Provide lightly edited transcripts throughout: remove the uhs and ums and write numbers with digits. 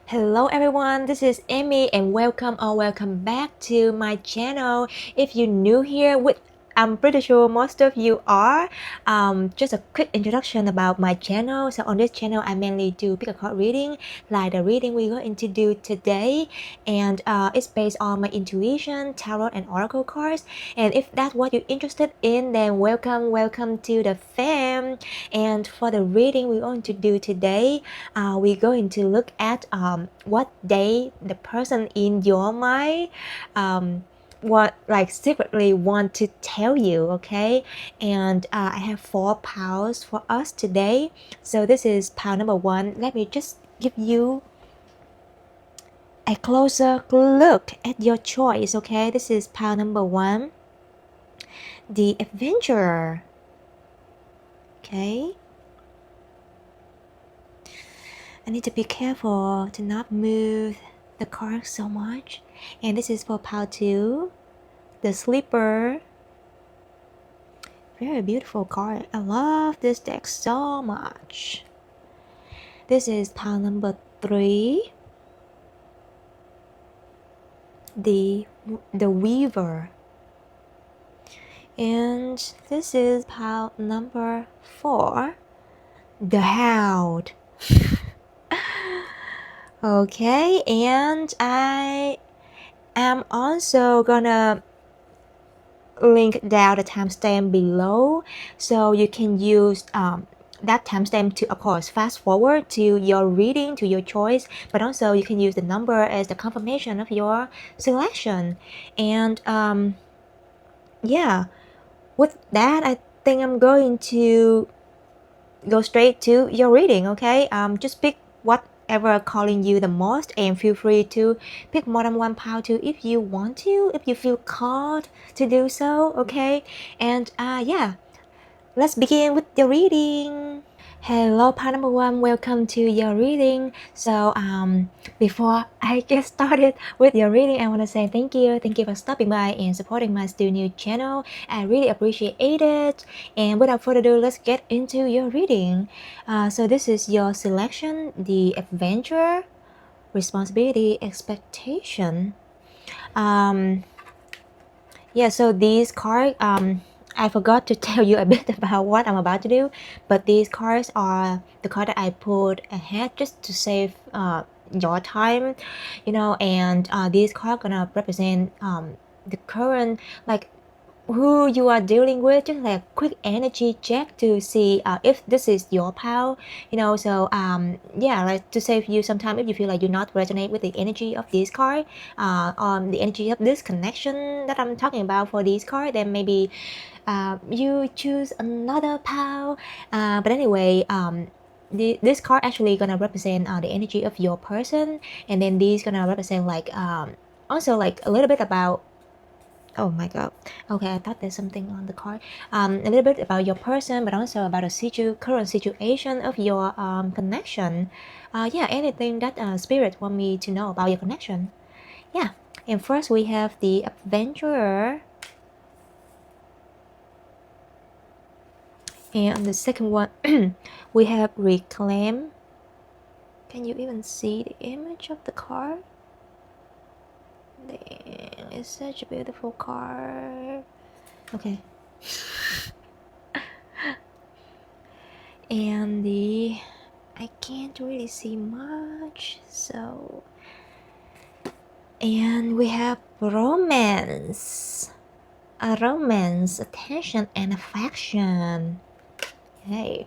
Hello everyone, this is Amy and welcome back to my channel. If you're new here, which I'm pretty sure most of you are, just a quick introduction about my channel. So on this channel, I mainly do pick a card reading, like the reading we're going to do today, and it's based on my intuition, tarot, and oracle cards. And if that's what you're interested in, then welcome to the fam. And for the reading we're going to do today, we're going to look at what the person in your mind what like secretly want to tell you. Okay, and I have 4 piles for us today. So this is pile number 1. Let me just give you a closer look at your choice. Okay, this is pile number 1, the adventurer. Okay, I need to be careful to not move the card so much. And this is for pile 2, the sleeper. Very beautiful card. I love this deck so much. This is pile number 3, the weaver. And this is pile number 4, the hound. Okay, and I am also gonna link down the timestamp below, so you can use that timestamp to, of course, fast forward to your reading, to your choice, but also you can use the number as the confirmation of your selection. And yeah, with that, I think I'm going to go straight to your reading. Okay, just pick whatever calling you the most, and feel free to pick more than 1 pile too if you want to, if you feel called to do so. Okay, and yeah, let's begin with the reading. Hello, part number 1, welcome to your reading. So before I get started with your reading, I want to say thank you for stopping by and supporting my still new channel. I really appreciate it. And without further ado, let's get into your reading. So this is your selection, the adventure, responsibility, expectation. Yeah, so these cards, I forgot to tell you a bit about what I'm about to do, but these cards are the card that I put ahead just to save your time, and these cards gonna represent the current, like, who you are dealing with, just like a quick energy check to see if this is your pal, so yeah, like to save you some time if you feel like you not resonate with the energy of this card, the energy of this connection that I'm talking about for this card, then maybe you choose another pal, but anyway, this card actually gonna represent the energy of your person, and then these gonna represent like also like a little bit about, oh my god. Okay, I thought there's something on the card. A little bit about your person, but also about the current situation of your connection. Yeah, anything that spirit want me to know about your connection. Yeah. And first we have the adventurer. And on the second one, we have reclaim. Can you even see the image of the card? Dang, it's such a beautiful card. Okay. And I can't really see much, so, and we have romance, attention and affection. Okay.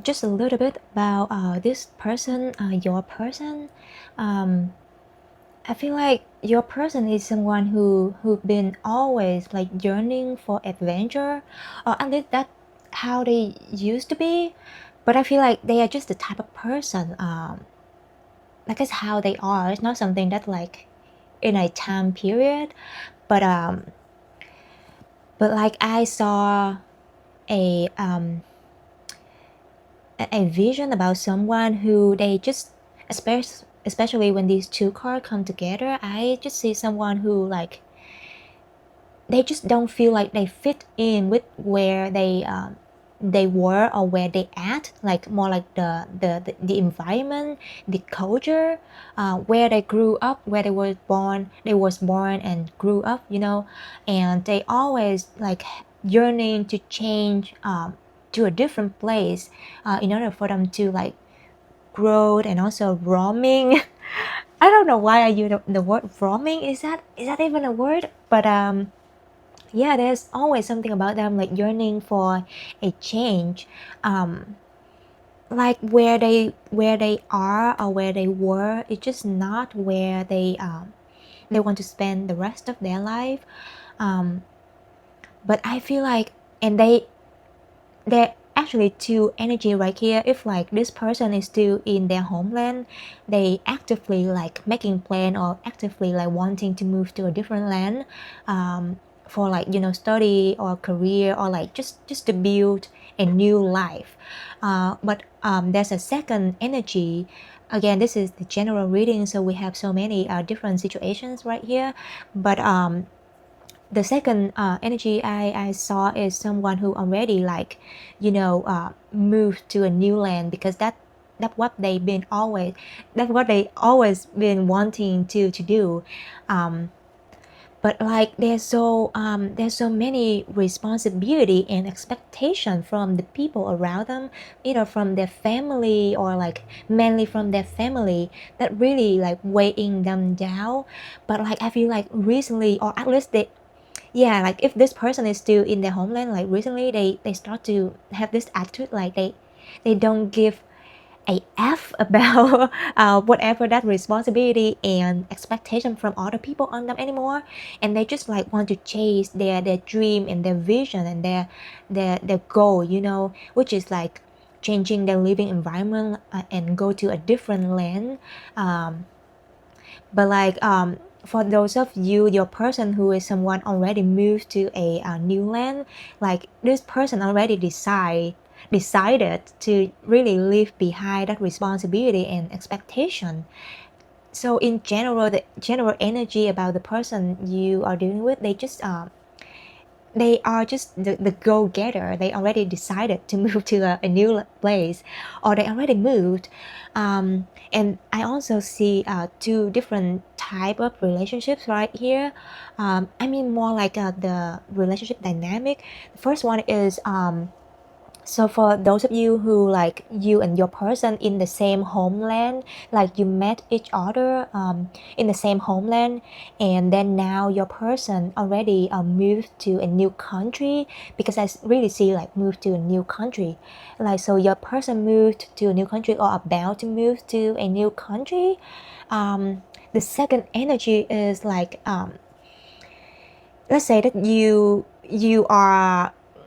Just a little bit about this person, your person. I feel like your person is someone who've been always like yearning for adventure, or at least that's how they used to be. But I feel like they are just the type of person. Like it's how they are. It's not something that like in a time period. But like I saw a a vision about someone who they just, especially when these two cards come together, I just see someone who like they just don't feel like they fit in with where they they were or where they at, like more like the environment, the culture, where they grew up, where they was born and grew up, and they always like yearning to change to a different place in order for them to like grow and also roaming. I don't know why I use the word roaming. Is that even a word? But yeah, there's always something about them like yearning for a change, um like where they are or where they were, it's just not where they want to spend the rest of their life. um but I feel like, and there actually two energy right here. If like this person is still in their homeland, they actively like making plan or actively like wanting to move to a different land, for like study or career, or like just to build a new life. But there's a second energy. Again, this is the general reading, so we have so many different situations right here. But the second energy I saw is someone who already like moved to a new land, because that's what they always been wanting to do. But like there's so many responsibility and expectation from the people around them, either from their family or like mainly from their family, that really like weighing them down. But like I feel like recently, or at least they, yeah, like if this person is still in their homeland, like recently they start to have this attitude, like they don't give a f about whatever that responsibility and expectation from other people on them anymore, and they just like want to chase their dream and their vision and their goal, which is like changing their living environment, and go to a different land. But like for those of you, your person who is someone already moved to a new land, like this person already decided to really leave behind that responsibility and expectation. So in general, the general energy about the person you are dealing with, they are just the go-getter. They already decided to move to a new place, or they already moved. And I also see two different type of relationships right here. I mean more like the relationship dynamic. The first one is so for those of you who like you and your person in the same homeland, like you met each other in the same homeland, and then now your person already moved to a new country, because I really see like move to a new country. Like so your person moved to a new country or about to move to a new country. The second energy is like let's say that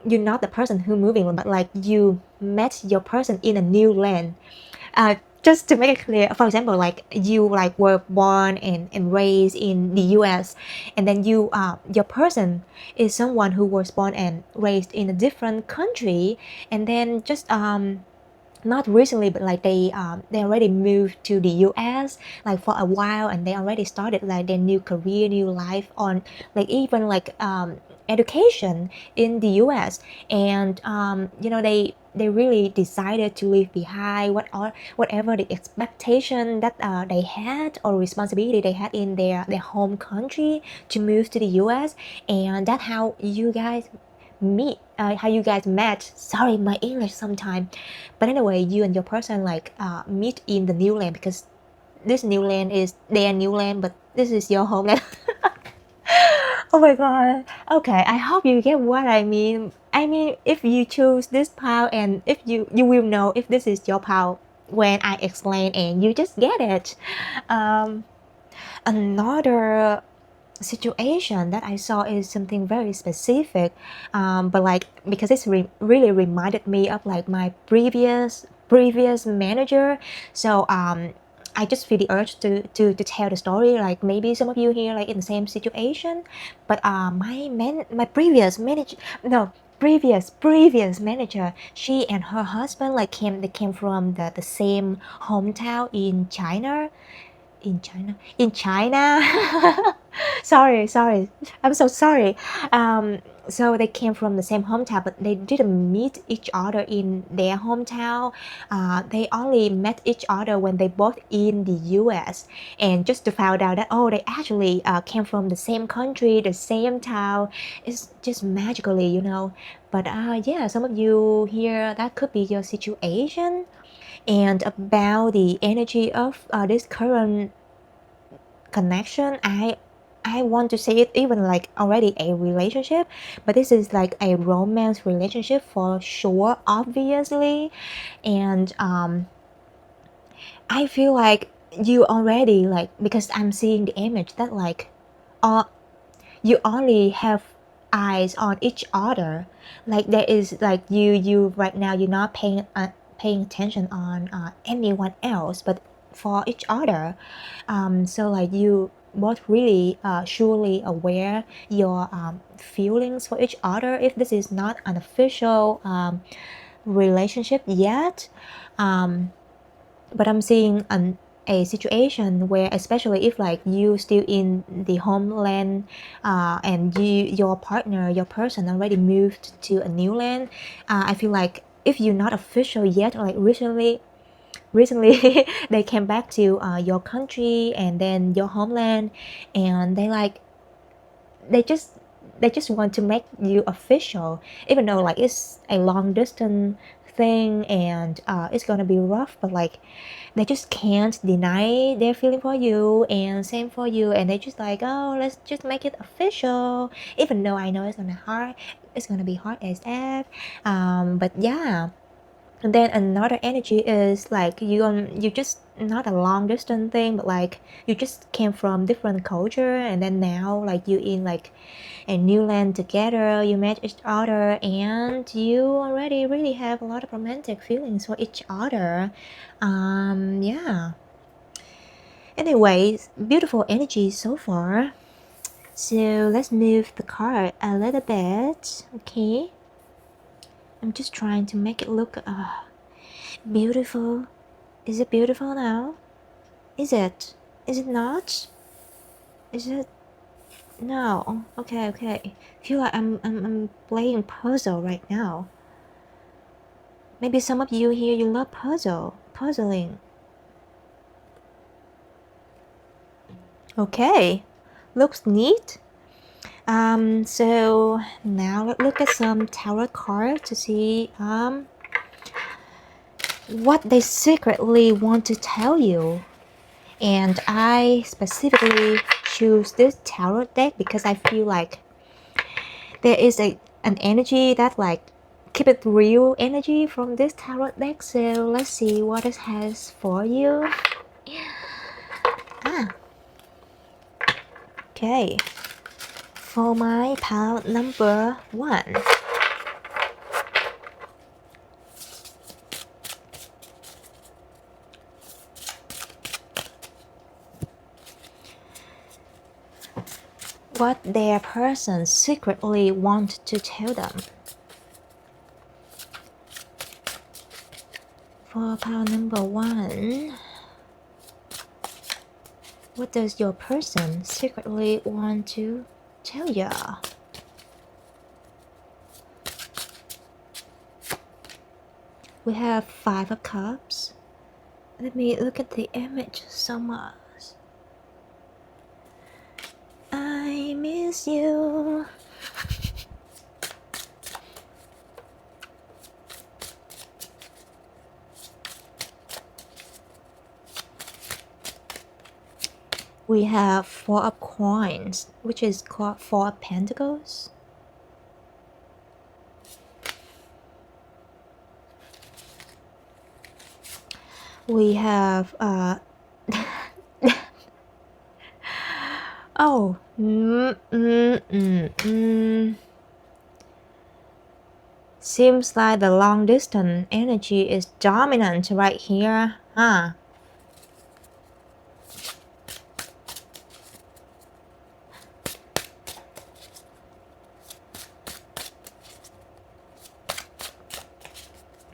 you're not the person who moving, but like you met your person in a new land. Just to make it clear, for example, like you like were born and raised in the US, and then your person is someone who was born and raised in a different country, and then just not recently, but like they already moved to the US like for a while, and they already started like their new career, new life on like even like education in the US. And they really decided to leave behind whatever the expectation that they had or responsibility they had in their home country to move to the US. And that's how you guys meet, how you guys met. Sorry, my English sometime. But anyway, you and your person like meet in the new land, because this new land is their new land, but this is your homeland. Oh my god. Okay, I hope you get what I mean. I mean, if you choose this pile, and if you will know if this is your pile when I explain, and you just get it. Another situation that I saw is something very specific, but like because it's really reminded me of like my previous manager. So I just feel the urge to tell the story. Like maybe some of you here like in the same situation, but my previous manager, no, previous manager, she and her husband like came from the same hometown in China. In China. Sorry, I'm so sorry. so they came from the same hometown, but they didn't meet each other in their hometown. They only met each other when they both in the US, and just to find out that, oh, they actually came from the same country, the same town. It's just magically, you know. But yeah, some of you here, that could be your situation. And about the energy of this current connection, I want to say it even like already a relationship, but this is like a romance relationship for sure, obviously. And I feel like you already like, because I'm seeing the image that like you only have eyes on each other, like there is like you right now, you're not paying attention on anyone else but for each other. So like you both really surely aware your feelings for each other, if this is not an official relationship yet. But I'm seeing a situation where, especially if like you still in the homeland, and your partner, your person already moved to a new land, I feel like if you're not official yet, or like recently they came back to your country and then your homeland, and they just they just want to make you official, even though like it's a long distance thing, and it's gonna be rough, but like they just can't deny their feeling for you, and same for you, and they just like, oh, let's just make it official, even though I know it's gonna be hard as f. But yeah. And then another energy is like you just not a long distance thing, but like you just came from different culture, and then now like you in like a new land together, you met each other, and you already really have a lot of romantic feelings for each other. Yeah. Anyways, beautiful energy so far. So let's move the card a little bit. Okay. I'm just trying to make it look beautiful. Is it beautiful now? Is it? Is it not? Is it? No. Okay, okay. Feel like I'm playing puzzle right now. Maybe some of you here, you love puzzling. Okay, looks neat. So now let's look at some tarot cards to see what they secretly want to tell you. And I specifically choose this tarot deck because I feel like there is an energy that like keep it real energy from this tarot deck. So let's see what it has for you. Okay, for my pile number 1. What their person secretly want to tell them. For pile number 1, what does your person secretly want to tell ya? We have 5 of Cups. Let me look at the image so much. I miss you. We have 4 of Coins, which is called 4 of Pentacles. We have oh, seems like the long distance energy is dominant right here, huh?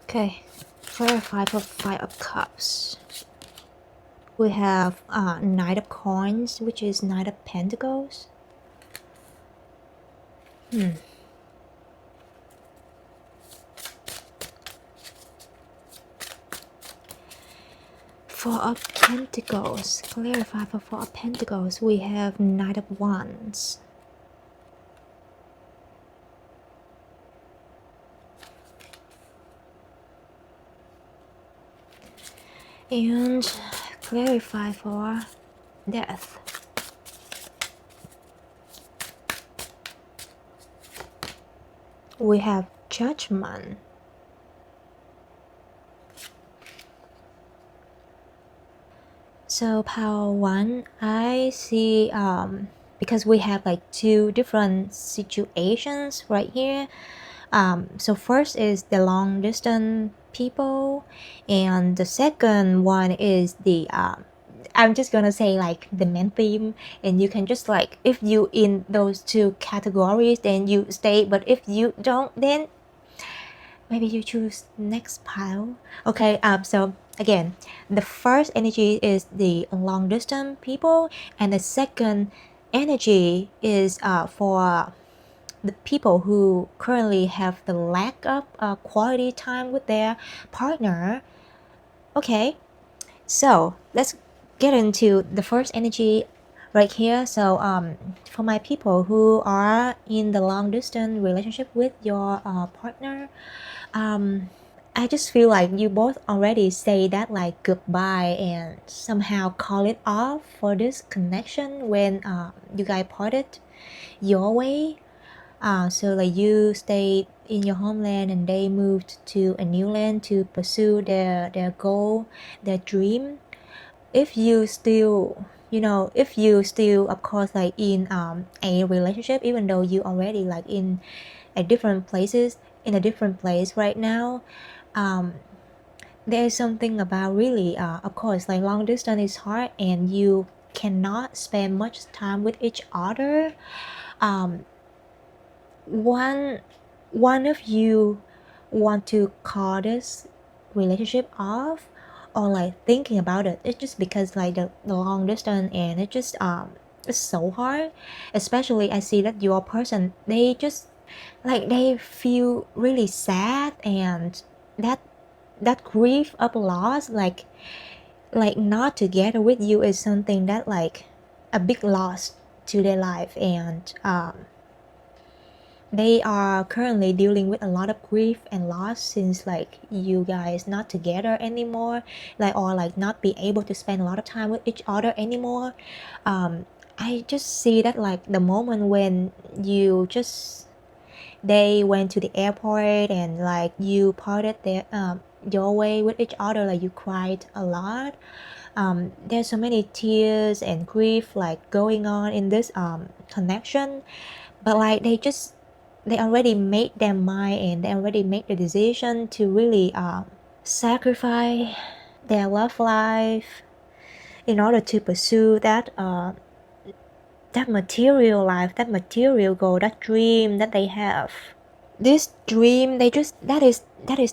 Okay, clarify for 5 of Cups. We have Knight of Coins, which is Knight of Pentacles. Four of Pentacles. Clarify for Four of Pentacles. We have Knight of Wands. And clarify for Death. We have Judgment. So power one, I see because we have like two different situations right here. So first is the long distance people, and the second one is the I'm just gonna say like the main theme, and you can just like, if you in those two categories then you stay, but if you don't then maybe you choose next pile. Okay, so again, the first energy is the long distance people, and the second energy is for the people who currently have the lack of quality time with their partner. Okay, so let's get into the first energy right here. So for my people who are in the long distance relationship with your partner, I just feel like you both already say that like goodbye and somehow call it off for this connection when you guys parted your way. So like you stayed in your homeland and they moved to a new land to pursue their goal, their dream. If you still, if you still of course like in a relationship, even though you already like in a different places, in a different place right now, there's something about really of course like long distance is hard and you cannot spend much time with each other. um, one one of you want to call this relationship off or like thinking about it. It's just because like the long distance, and it just it's so hard. Especially I see that your person, they just like they feel really sad, and that grief of loss, like not together with you is something that like a big loss to their life. And they are currently dealing with a lot of grief and loss since like you guys not together anymore, like or like not be able to spend a lot of time with each other anymore. I just see that like the moment when you just they went to the airport and like you parted their your way with each other, like you cried a lot. There's so many tears and grief like going on in this connection, but like they already made their mind and they already made the decision to really sacrifice their love life in order to pursue that material life, that material goal, that dream that they have. This dream, they just that is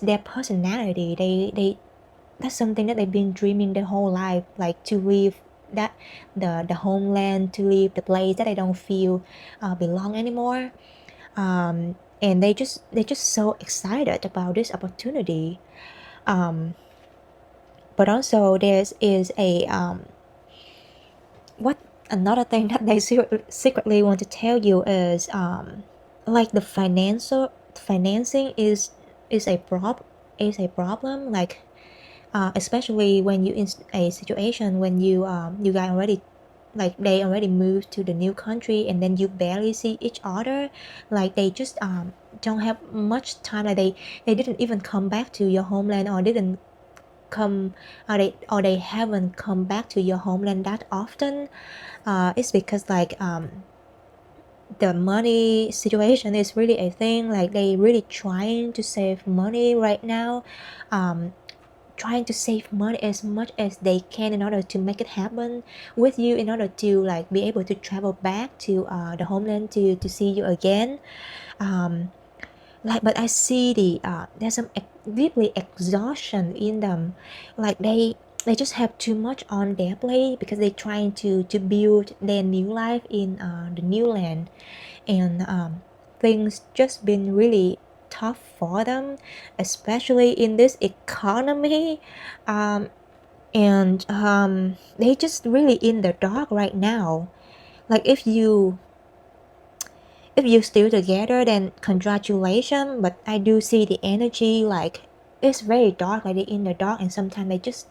their personality. They that's something that they've been dreaming their whole life, like to leave that the homeland, to leave the place that they don't feel belong anymore. And they just so excited about this opportunity. But also there is a what another thing that they secretly want to tell you is like the financing is a problem, like especially when you in a situation when you guys already like they already moved to the new country and then you barely see each other. Like they just don't have much time, like they didn't even come back to your homeland, or didn't come or they haven't come back to your homeland that often. It's because like the money situation is really a thing, like they really trying to save money right now, trying to save money as much as they can in order to make it happen with you, in order to like be able to travel back to the homeland to see you again. Like but I see there's some deeply exhaustion in them, like they just have too much on their plate because they're trying to build their new life in the new land. And things just been really tough for them, especially in this economy. um, and they just really in the dark right now. Like if you still together, then congratulations, but I do see the energy like it's very dark, like they in the dark, and sometimes they just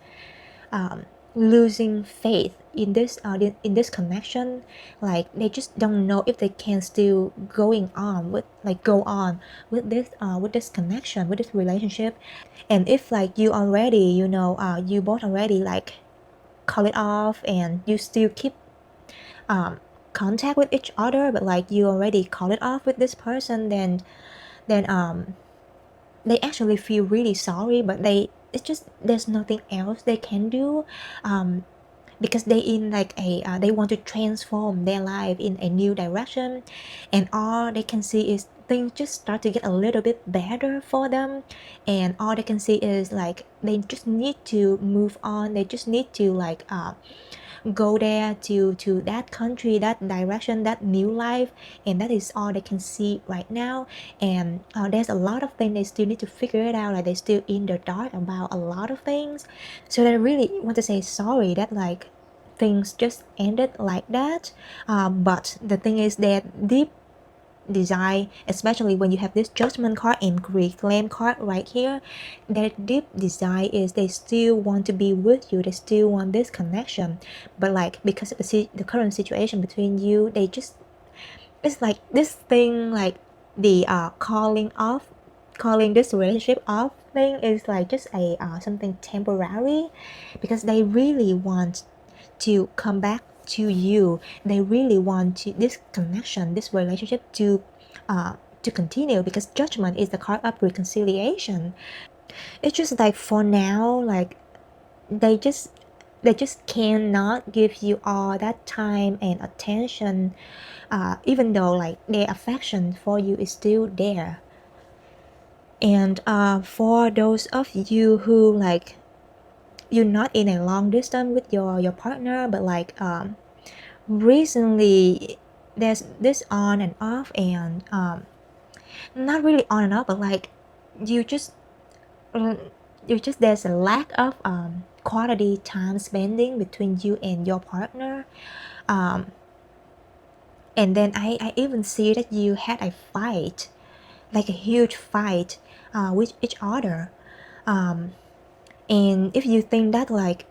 um, losing faith in this in this connection. Like they just don't know if they can still going on with like go on with this connection, with this relationship. And if like you already, you both already like call it off, and you still keep um, contact with each other, but like you already call it off with this person, then they actually feel really sorry, but it's just there's nothing else they can do, um, because they in like they want to transform their life in a new direction, and all they can see is things just start to get a little bit better for them, and all they can see is like they just need to move on, they just need to like go there to that country, that direction, that new life, and that is all they can see right now. And there's a lot of things they still need to figure it out, like they still in the dark about a lot of things. So I really want to say sorry that like things just ended like that. But the thing is that deep desire, especially when you have this judgment card and reclaim card right here, their deep desire is they still want to be with you, they still want this connection, but like because of the current situation between you, they just it's like this thing, like the calling this relationship off thing is like just a something temporary, because they really want to come back to you, they really want to this connection, this relationship to continue, because judgment is the card of reconciliation. It's just like for now, like they just they just cannot give you all that time and attention, even though like their affection for you is still there. And for those of you who like you're not in a long distance with your partner, but like recently there's this on and off, and not really on and off, but like you just uh, you just there's a lack of quality time spending between you and your partner. um, and then I even see that you had a fight, like a huge fight with each other. um, and if you think that like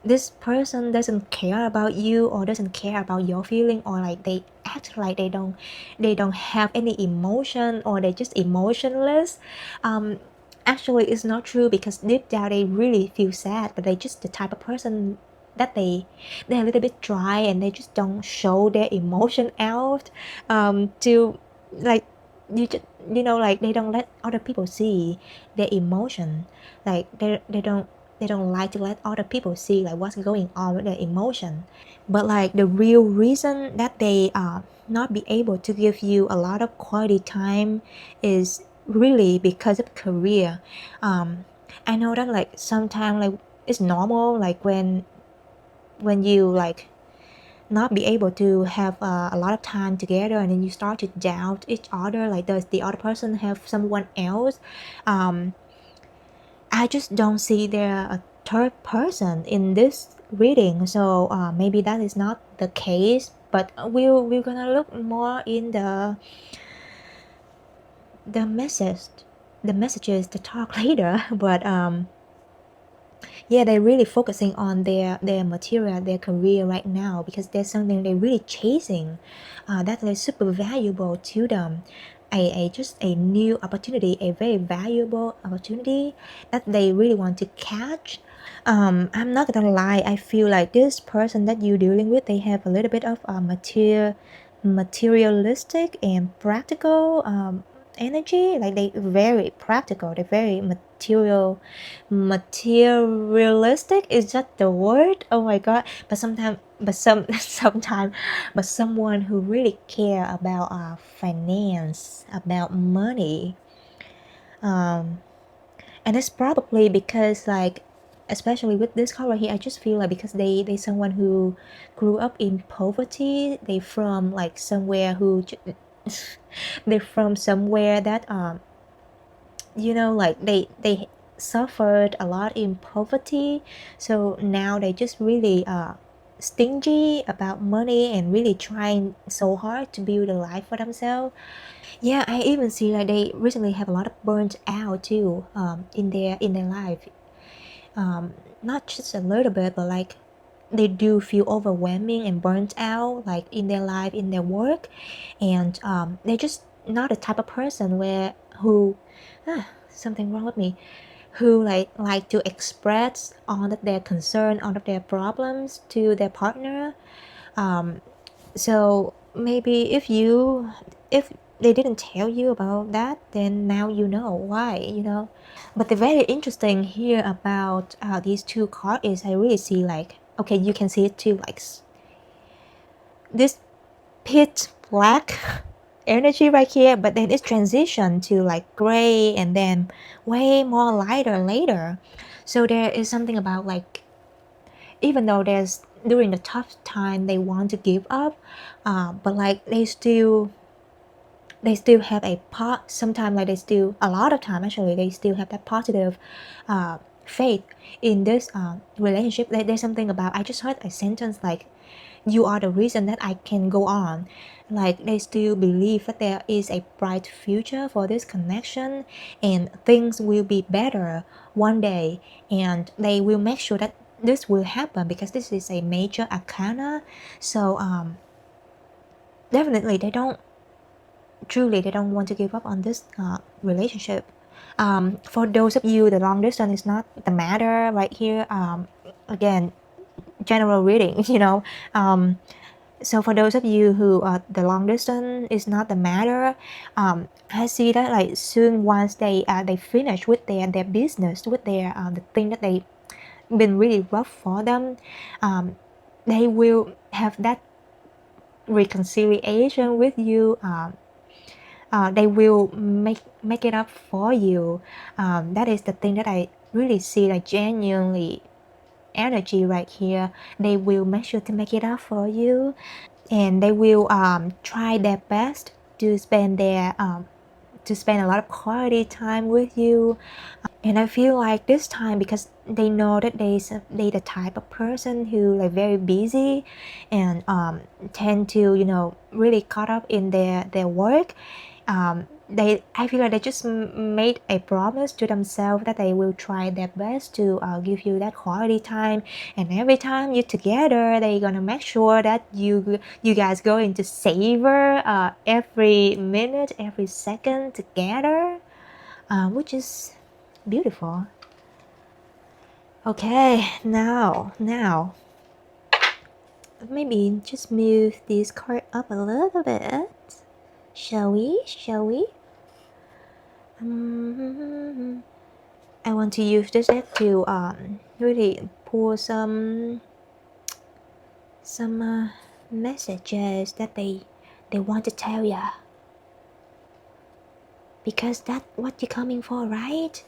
this person doesn't care about you or doesn't care about your feeling, or like they act like they don't have any emotion, or they're just emotionless, um actually it's not true, because deep down they really feel sad, but they just the type of person that they're a little bit dry, and they just don't show their emotion out to like you just like they don't let other people see their emotion, like they don't like to let other people see like what's going on with their emotion. But like the real reason that they not be able to give you a lot of quality time is really because of career. I know that like sometimes like it's normal, like when you like not be able to have a lot of time together, and then you start to doubt each other, like does the other person have someone else. um I just don't see there a third person in this reading, so maybe that is not the case. But we're gonna look more in the message, the messages, the talk later. But yeah, they're really focusing on their material, their career right now, because there's something they're really chasing, that is super valuable to them. A just a new opportunity, a very valuable opportunity that they really want to catch. I'm not gonna lie, I feel like this person that you're dealing with, they have a little bit of materialistic and practical energy. Like they very practical, they're very materialistic, is that the word? Oh my god. But sometimes, but sometimes, but someone who really care about finance, about money. And it's probably because like, especially with this color here, I just feel like because they someone who grew up in poverty, they from like somewhere who they're from somewhere that like they suffered a lot in poverty, so now they just really stingy about money and really trying so hard to build a life for themselves. Yeah, I even see like they recently have a lot of burnt out too, in their life. Not just a little bit, but like they do feel overwhelming and burnt out, like in their life, in their work, and they're just not the type of person where who something wrong with me, who like to express all of their concern, all of their problems to their partner. So maybe if they didn't tell you about that, then now you know why, you know. But the very interesting here about these two cards is I really see like, okay, you can see it too, like this pitch black energy right here, but then it's transition to like gray and then way more lighter later. So there is something about like, even though there's during the tough time they want to give up, but like they still have a pot sometimes, like they still a lot of time actually they still have that positive faith in this relationship. There's something about, I just heard a sentence like, you are the reason that I can go on. Like they still believe that there is a bright future for this connection and things will be better one day, and they will make sure that this will happen because this is a major arcana. So definitely they don't want to give up on this relationship. For those of you, the long distance is not the matter right here. Again, general reading, you know. So for those of you who the long distance is not the matter, I see that like soon once they finish with their business, with their the thing that they been really rough for them, they will have that reconciliation with you. They will make it up for you. That is the thing that I really see, like genuinely energy right here. They will make sure to make it up for you, and they will try their best to spend a lot of quality time with you. And I feel like this time, because they know that they the type of person who like very busy and tend to, you know, really caught up in their work. I feel like they just made a promise to themselves that they will try their best to give you that quality time, and every time you're together they're gonna make sure that you guys going to savor every minute, every second together, which is beautiful. Okay, now maybe just move this card up a little bit. Shall we? I want to use this deck to really pull some messages that they want to tell you, because that's what you're coming for, right?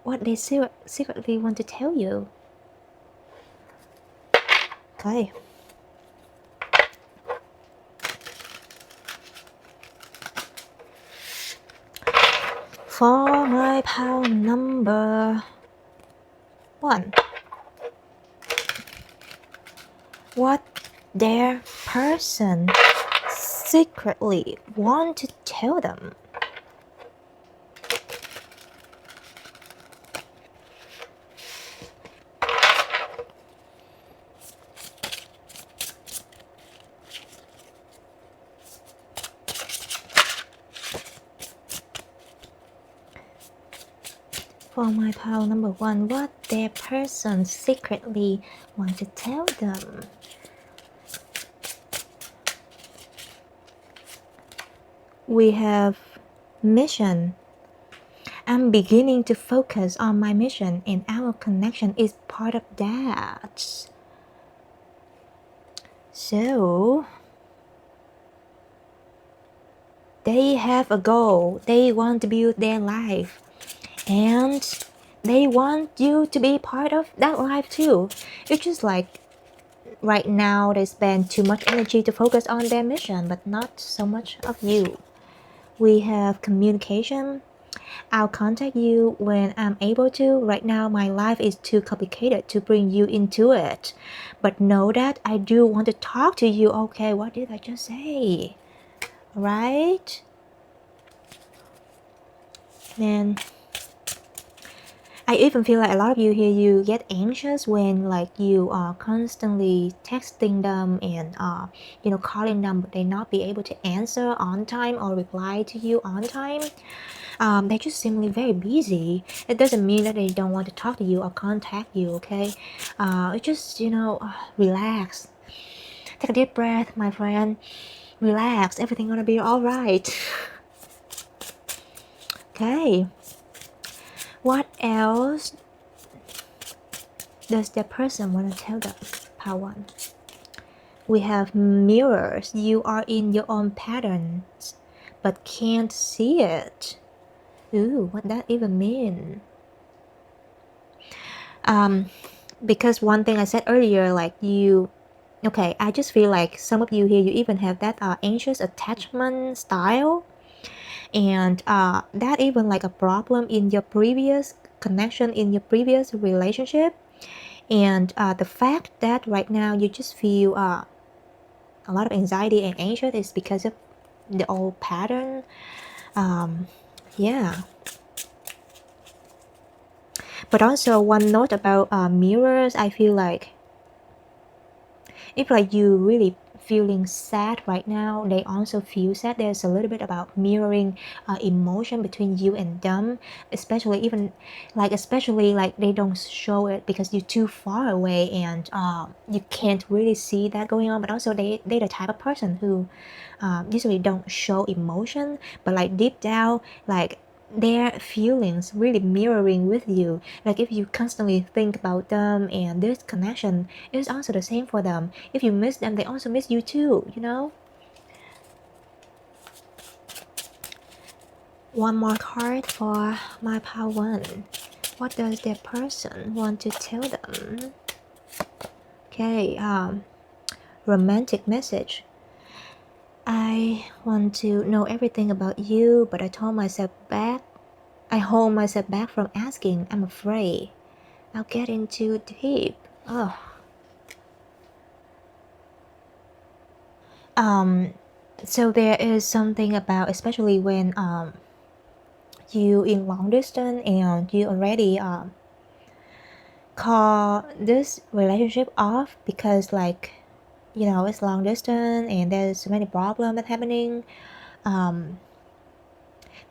What they secretly want to tell you. Okay. For my pile number 1, what their person secretly want to tell them. For my pile number 1, what their person secretly want to tell them. We have mission. I'm beginning to focus on my mission, and our connection is part of that. So they have a goal. They want to build their life, and they want you to be part of that life too. It's just like right now they spend too much energy to focus on their mission, but not so much of you. We have communication. I'll contact you when I'm able to. Right now, my life is too complicated to bring you into it. But know that I do want to talk to you. Okay, what did I just say? Right? Man, I even feel like a lot of you here, you get anxious when like you are constantly texting them and calling them, but they not be able to answer on time or reply to you on time. They're just simply very busy. It doesn't mean that they don't want to talk to you or contact you. Okay, it just relax. Take a deep breath, my friend. Relax. Everything gonna be all right. Okay. What else does that person want to tell them? Part one. We have mirrors. You are in your own patterns, but can't see it. Ooh, what that even mean? Because one thing I said earlier, like you, okay, I just feel like some of you here, you even have that anxious attachment style, and that even like a problem in your previous connection, in your previous relationship, and the fact that right now you just feel a lot of anxiety and anxious is because of the old pattern. Yeah. But also one note about mirrors, I feel like if like you really feeling sad right now, they also feel sad. There's a little bit about mirroring emotion between you and them, especially like they don't show it because you're too far away and you can't really see that going on. But also they the type of person who usually don't show emotion, but like deep down, like their feelings really mirroring with you. Like if you constantly think about them, and this connection is also the same for them. If you miss them, they also miss you too, you know. One more card for my part one. What does that person want to tell them? Okay, romantic message. I want to know everything about you, but I hold myself back from asking. I'm afraid I'll get in too deep. Oh. So there is something about, especially when you in long distance and you already call this relationship off because like it's long distance and there's so many problems that happening.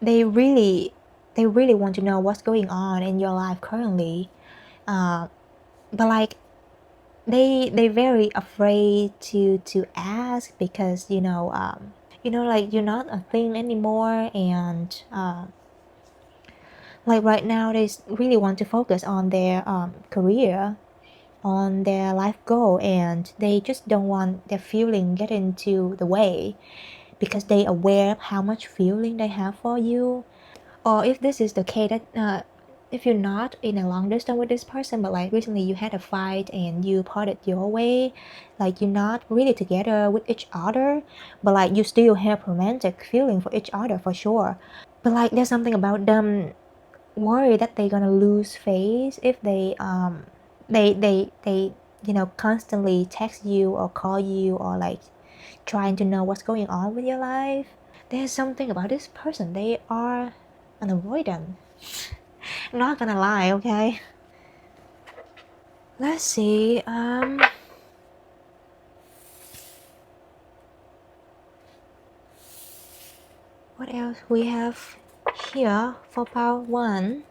They really want to know what's going on in your life currently, but like they very afraid to ask because like you're not a thing anymore, and like right now they really want to focus on their career, on their life goal, and they just don't want their feeling get into the way because they aware of how much feeling they have for you. Or if this is the case that if you're not in a long distance with this person, but like recently you had a fight and you parted your way, like you're not really together with each other, but like you still have romantic feeling for each other for sure, but like there's something about them worry that they're gonna lose face if they constantly text you or call you or like trying to know what's going on with your life. There's something about this person, they are an avoidant. I'm not gonna lie, okay? Let's see. What else we have here for part one?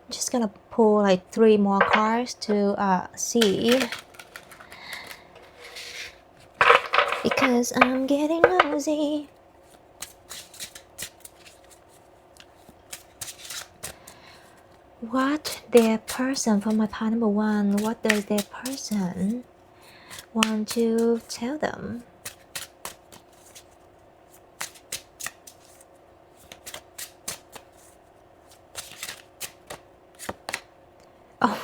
Just gonna pull like 3 more cards to see, because I'm getting nosy. What their person, for my part number one, what does their person want to tell them? Oh,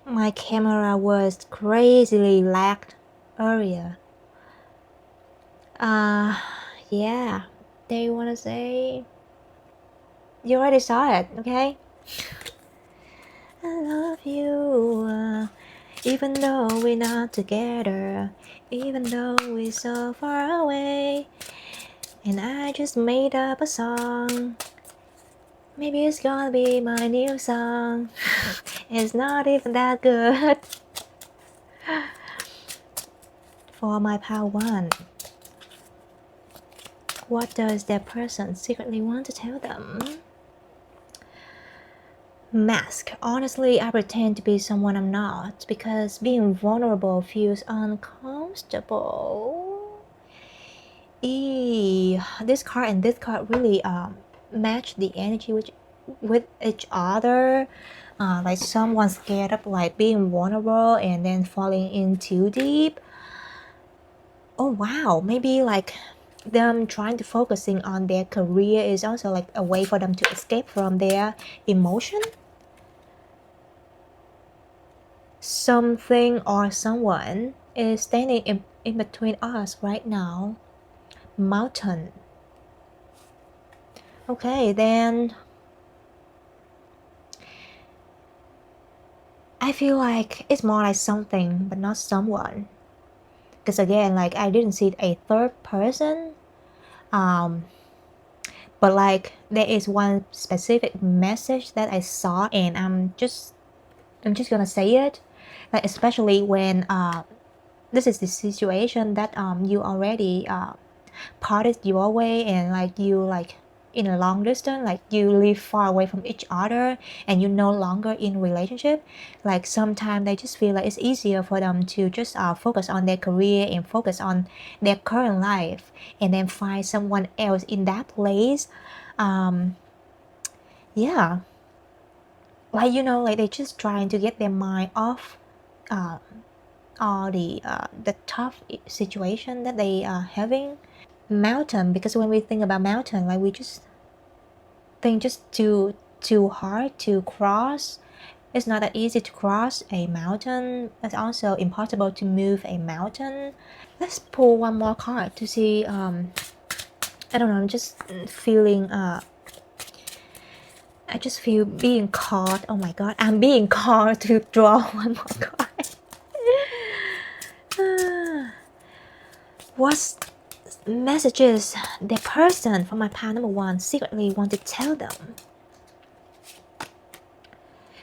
my camera was crazily lagged. earlier. Yeah, they want to say, you already saw it, okay? I love you, even though we're not together, even though we're so far away. And I just made up a song. Maybe it's gonna be my new song. It's not even that good. For my part one, what does that person secretly want to tell them? Mask. Honestly, I pretend to be someone I'm not because being vulnerable feels uncomfortable. This card and this card really match the energy with each other. Like someone scared of like being vulnerable and then falling in too deep. Oh wow, maybe like them trying to focusing on their career is also like a way for them to escape from their emotion. Something or someone is standing in between us right now. Mountain. Okay, then I feel like it's more like something but not someone. Because again, like I didn't see a third person. But like there is one specific message that I saw and I'm just gonna say it. Like especially when this is the situation that you already parted your way and like you like in a long distance, like you live far away from each other and you're no longer in relationship. Like sometimes they just feel like it's easier for them to just focus on their career and focus on their current life and then find someone else in that place. Yeah, like you know, like they just trying to get their mind off all the tough situation that they are having. Mountain, because when we think about mountain, like we just think just too hard to cross. It's not that easy to cross a mountain. It's also impossible to move a mountain. Let's pull one more card to see. I don't know. I'm just feeling. I just feel being called. Oh my god, I'm being called to draw one more card. What's messages the person from my pile number one secretly want to tell them?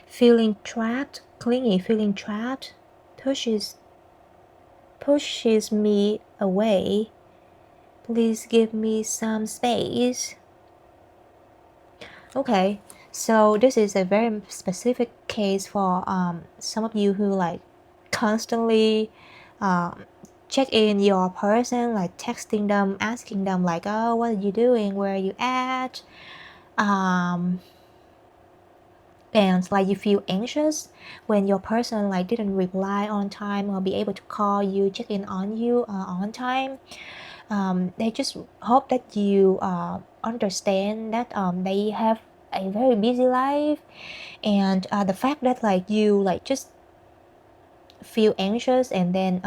Feeling trapped, clingy, feeling trapped, pushes me away. Please give me some space. Okay, so this is a very specific case for some of you who like constantly check in your person, like texting them, asking them like, oh, what are you doing, where are you at, and like you feel anxious when your person like didn't reply on time or be able to call you, check in on you on time. They just hope that you understand that they have a very busy life, and the fact that like you like just feel anxious and then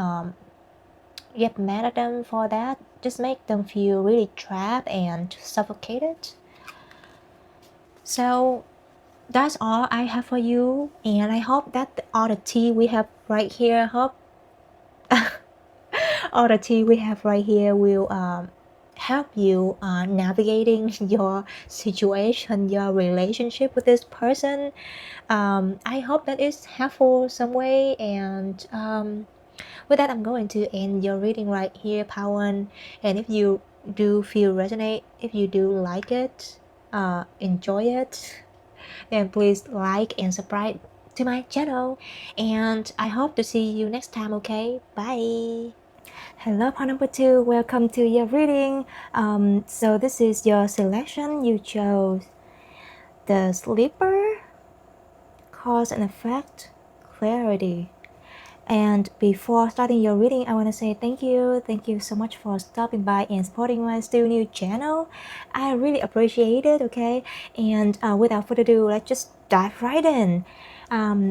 get mad at them for that just make them feel really trapped and suffocated. So that's all I have for you, and I hope that all the tea we have right here all the tea we have right here will help you navigating your situation, your relationship with this person. I hope that it's helpful some way, and with that I'm going to end your reading right here, Pawan. And if you do feel resonate, if you do like it, enjoy it, then please like and subscribe to my channel, and I hope to see you next time. Okay, bye. Hello, part number two. Welcome to your reading. So this is your selection. You chose the Sleeper, Cause and Effect, Clarity. And before starting your reading, I want to say thank you. Thank you so much for stopping by and supporting my still new channel. I really appreciate it, okay? And without further ado, let's just dive right in.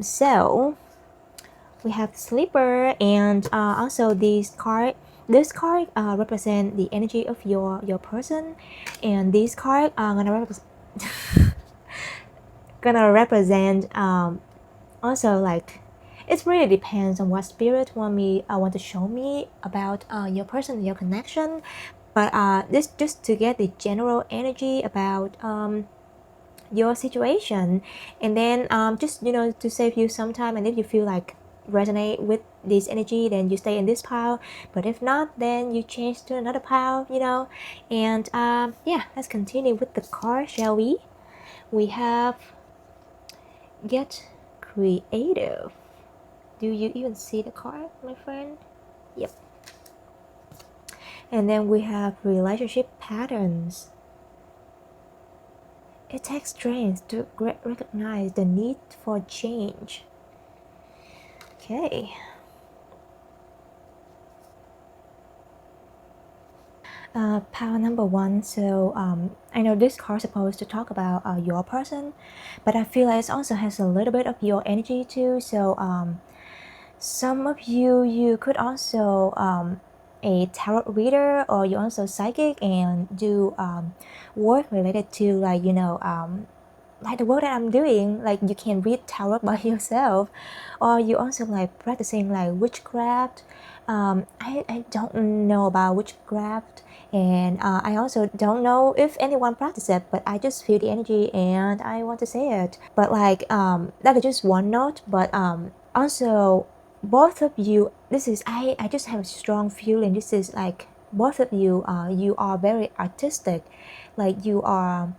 So we have sleeper, and also this card represent the energy of your person, and this card gonna represent also like it really depends on what spirit want to show me about your person, your connection. But this just to get the general energy about your situation, and then just to save you some time, and if you feel like resonate with this energy, then you stay in this pile, but if not, then you change to another pile. And yeah, let's continue with the card, shall we have get creative. Do you even see the card, my friend? Yep. And then we have relationship patterns. It takes strength to recognize the need for change. Okay. Power number one. So I know this card is supposed to talk about your person, but I feel like it also has a little bit of your energy too. So some of you could also a tarot reader, or you're also psychic and do work related to like the work that I'm doing, like you can read tarot by yourself, or you also like practicing like witchcraft. I don't know about witchcraft, and I also don't know if anyone practices it, but I just feel the energy and I want to say it. But like that is just one note, but also both of you, this is I just have a strong feeling this is like both of you are very artistic, like you are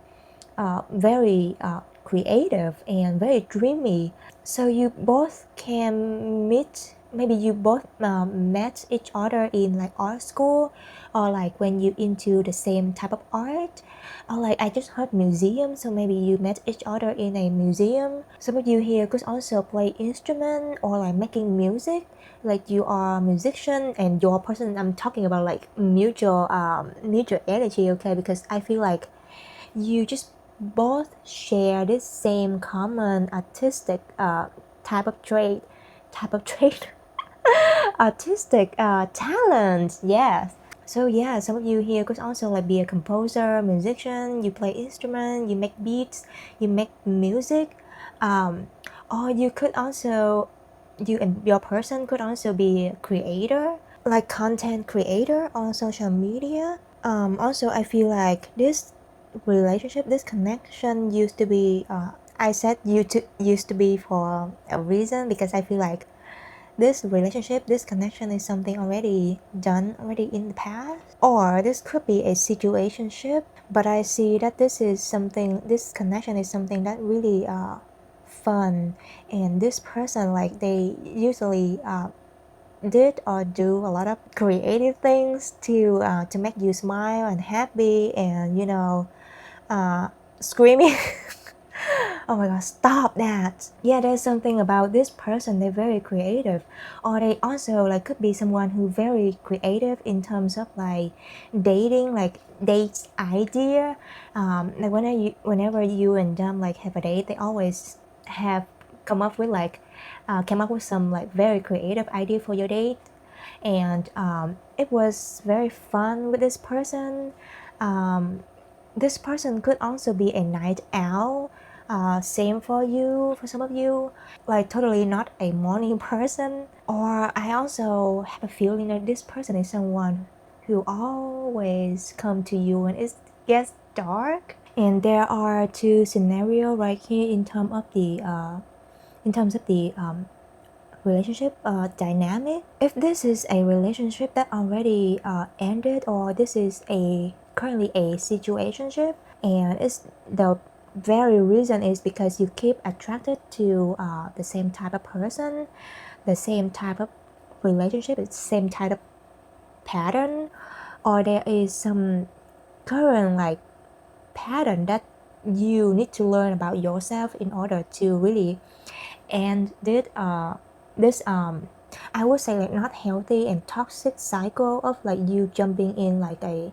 very creative and very dreamy. So you both can meet. Maybe you both met each other in like art school, or like when you into the same type of art, or like I just heard museum. So maybe you met each other in a museum. Some of you here could also play instrument or like making music. Like you are a musician and your person. I'm talking about like mutual energy. Okay, because I feel like you just both share this same common artistic type of trait artistic talent. Yes. So yeah, some of you here could also like be a composer, musician. You play instrument, you make beats, you make music, or you could also, you and your person could also be a creator, like content creator on social media. Also, I feel like this relationship, this connection used to be. I said used to be for a reason, because I feel like this relationship, this connection is something already done already in the past, or this could be a situationship. But I see that this connection is something that really fun, and this person like they usually did or do a lot of creative things to make you smile and happy, and screaming. Oh my god, stop that. Yeah, there's something about this person, they're very creative, or they also like could be someone who very creative in terms of like dating, like dates idea. Like whenever you and them like have a date, they always have come up with like came up with some like very creative idea for your date, and it was very fun with this person. This person could also be a night owl. Same for you, for some of you, like totally not a morning person. Or I also have a feeling that this person is someone who always come to you when it gets dark. And there are two scenarios right here in terms of the relationship dynamic. If this is a relationship that already ended, or this is a currently a situationship, and it's the very reason is because you keep attracted to the same type of person, the same type of relationship, the same type of pattern, or there is some current like pattern that you need to learn about yourself in order to really end this I would say like not healthy and toxic cycle of like you jumping in like the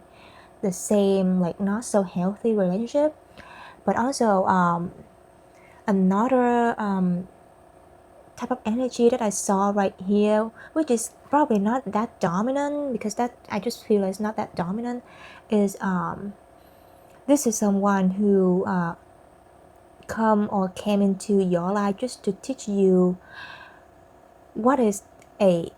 same like not so healthy relationship. But also another type of energy that I saw right here, which is probably not that dominant, because that I just feel it's not that dominant, is this is someone who came into your life just to teach you what is a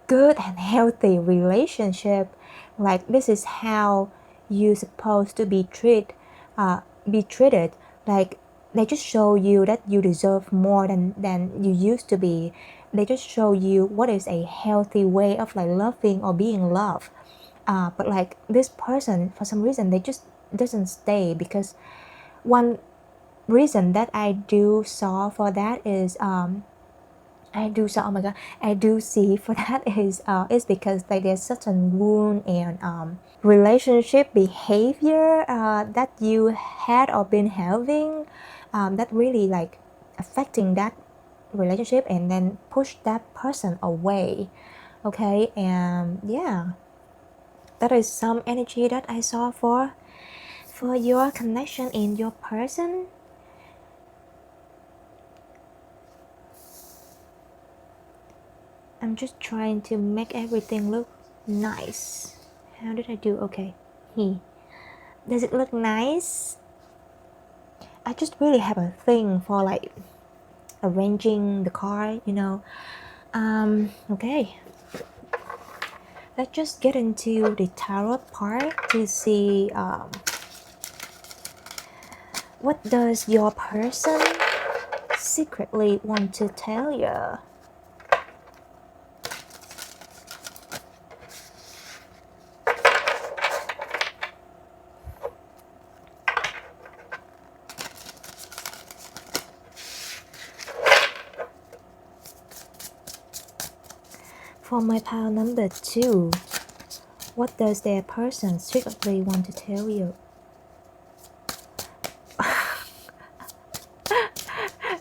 good and healthy relationship. Like, this is how you're supposed to be treated. Like, they just show you that you deserve more than you used to be. They just show you what is a healthy way of like loving or being loved. But like, this person, for some reason, they just doesn't stay, because one reason that I do saw for that is I do so. Oh my god! I do see for that is because like there's such a wound and relationship behavior that you had or been having, that really like affecting that relationship and then push that person away. Okay, and yeah, that is some energy that I saw for your connection in your person. I'm just trying to make everything look nice. How did I do? Okay. Does it look nice? I just really have a thing for like arranging the card, you know. Okay. Let's just get into the tarot part to see what does your person secretly want to tell you. For my pile number 2, what does their person secretly want to tell you?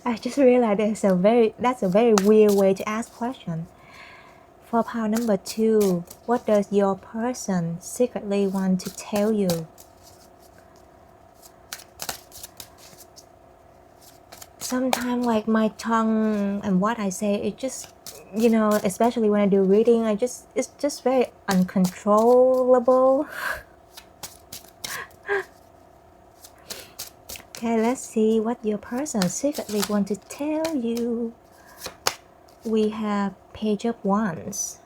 I just realized that's a very weird way to ask question. For pile number 2, what does your person secretly want to tell you? Sometimes like my tongue and what I say, it just, you know, especially when I do reading, it's just very uncontrollable. Okay, let's see what your person secretly want to tell you. We have Page of Wands.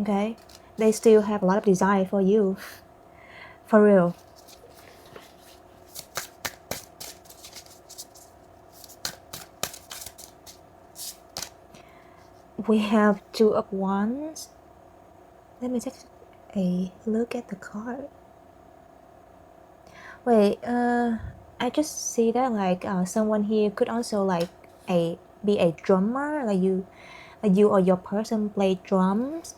Okay, they still have a lot of desire for you. For real. We have Two of Wands. Let me take a look at the card. Wait, I just see that like someone here could also like be a drummer, like you or your person play drums.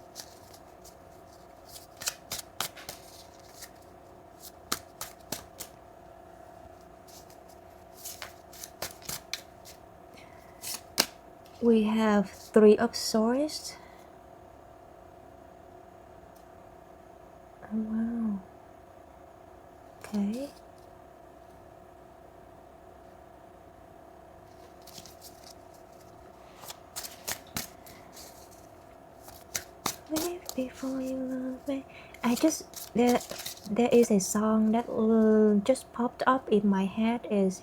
We have Three of Swords. Oh, wow. Okay. Live before you love me. There is a song that just popped up in my head, is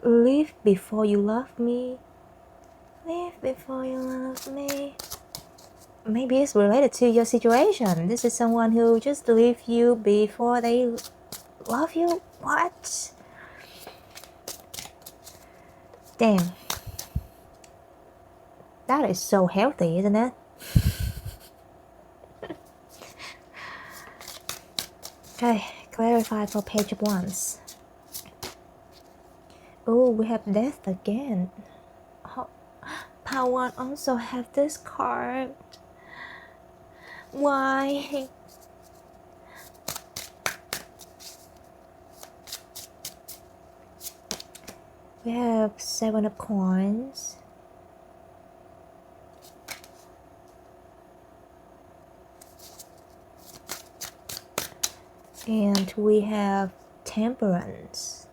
Live before you love me. Live before you love me. Maybe it's related to your situation. This is someone who just leave you before they love you. What? Damn. That is so healthy, isn't it? Okay, clarify for Page of Wands. Oh, we have Death again. Oh, Power 1 also have this card. Why? We have Seven of Coins. And we have Temperance.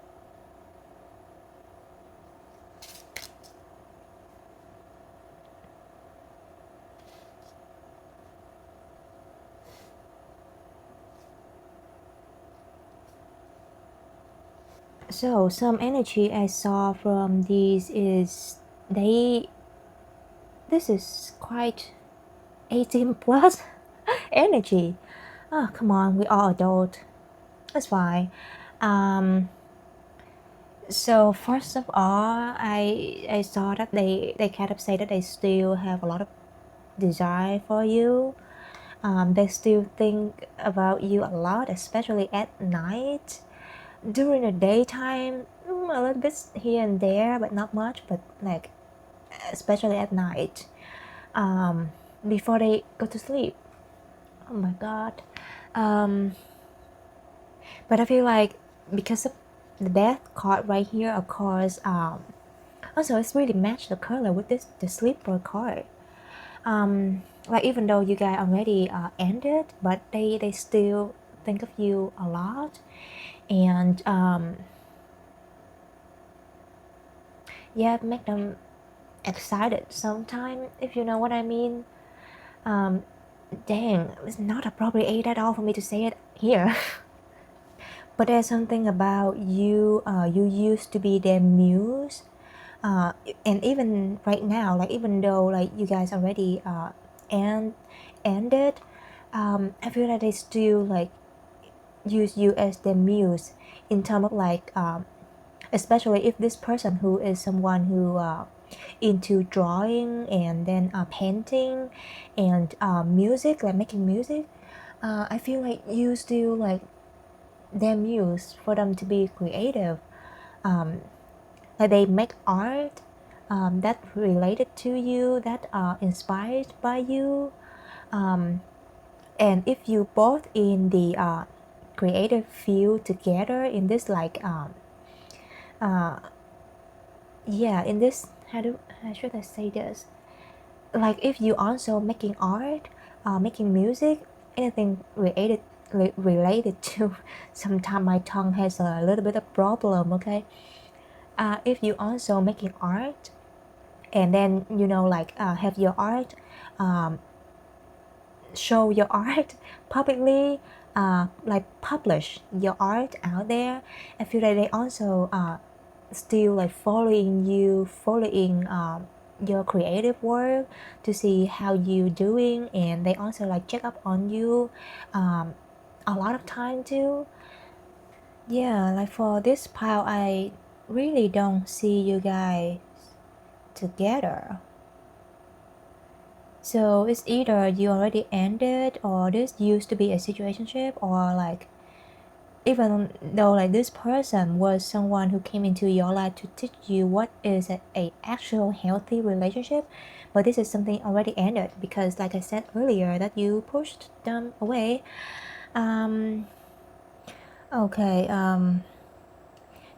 So some energy I saw from these is they this is quite 18 plus energy. Oh, come on, we are adult. That's fine. Um, so first of all, I saw that they kind of say that they still have a lot of desire for you. They still think about you a lot, especially at night. During the daytime, a little bit here and there, but not much. But like especially at night, before they go to sleep. Oh my god. Um, but I feel like because of the death card right here, of course, also it's really matched the color with this the sleeper card. Like even though you guys already ended, but they still think of you a lot, and yeah, make them excited sometime, if you know what I mean. Um, dang, it's not appropriate at all for me to say it here. But there's something about you. You used to be their muse, and even right now, like even though like you guys already end ended, I feel that they still like use you as their muse in terms of like, especially if this person who is someone who into drawing and then painting and music, like making music. I feel like you still like their muse for them to be creative. Like they make art that related to you, that are inspired by you. And if you both in the creative field together in this like yeah, in this, how should I say this, like if you also making art, making music, anything related to sometimes my tongue has a little bit of problem, okay. If you also making art and then you know like have your art, show your art publicly, like publish your art out there, I feel like they also still like following you, following your creative work to see how you doing, and they also like check up on you a lot of time too. Yeah, like for this pile, I really don't see you guys together. So it's either you already ended, or this used to be a situationship, or like even though like this person was someone who came into your life to teach you what is a actual healthy relationship, but this is something already ended because like I said earlier that you pushed them away. Okay,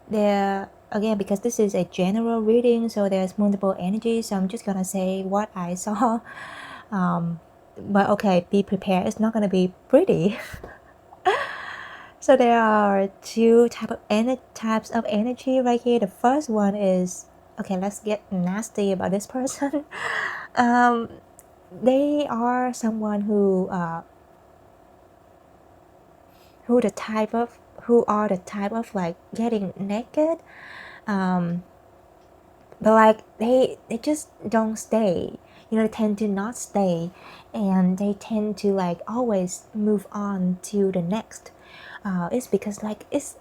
there again, because this is a general reading, so there's multiple energies, so I'm just gonna say what I saw. But okay, be prepared, it's not gonna be pretty. So there are two types of energy right here. The first one is, okay, let's get nasty about this person. They are someone who are the type of like getting naked, but like they just don't stay. You know, they tend to not stay, and they tend to like always move on to the next. It's because like is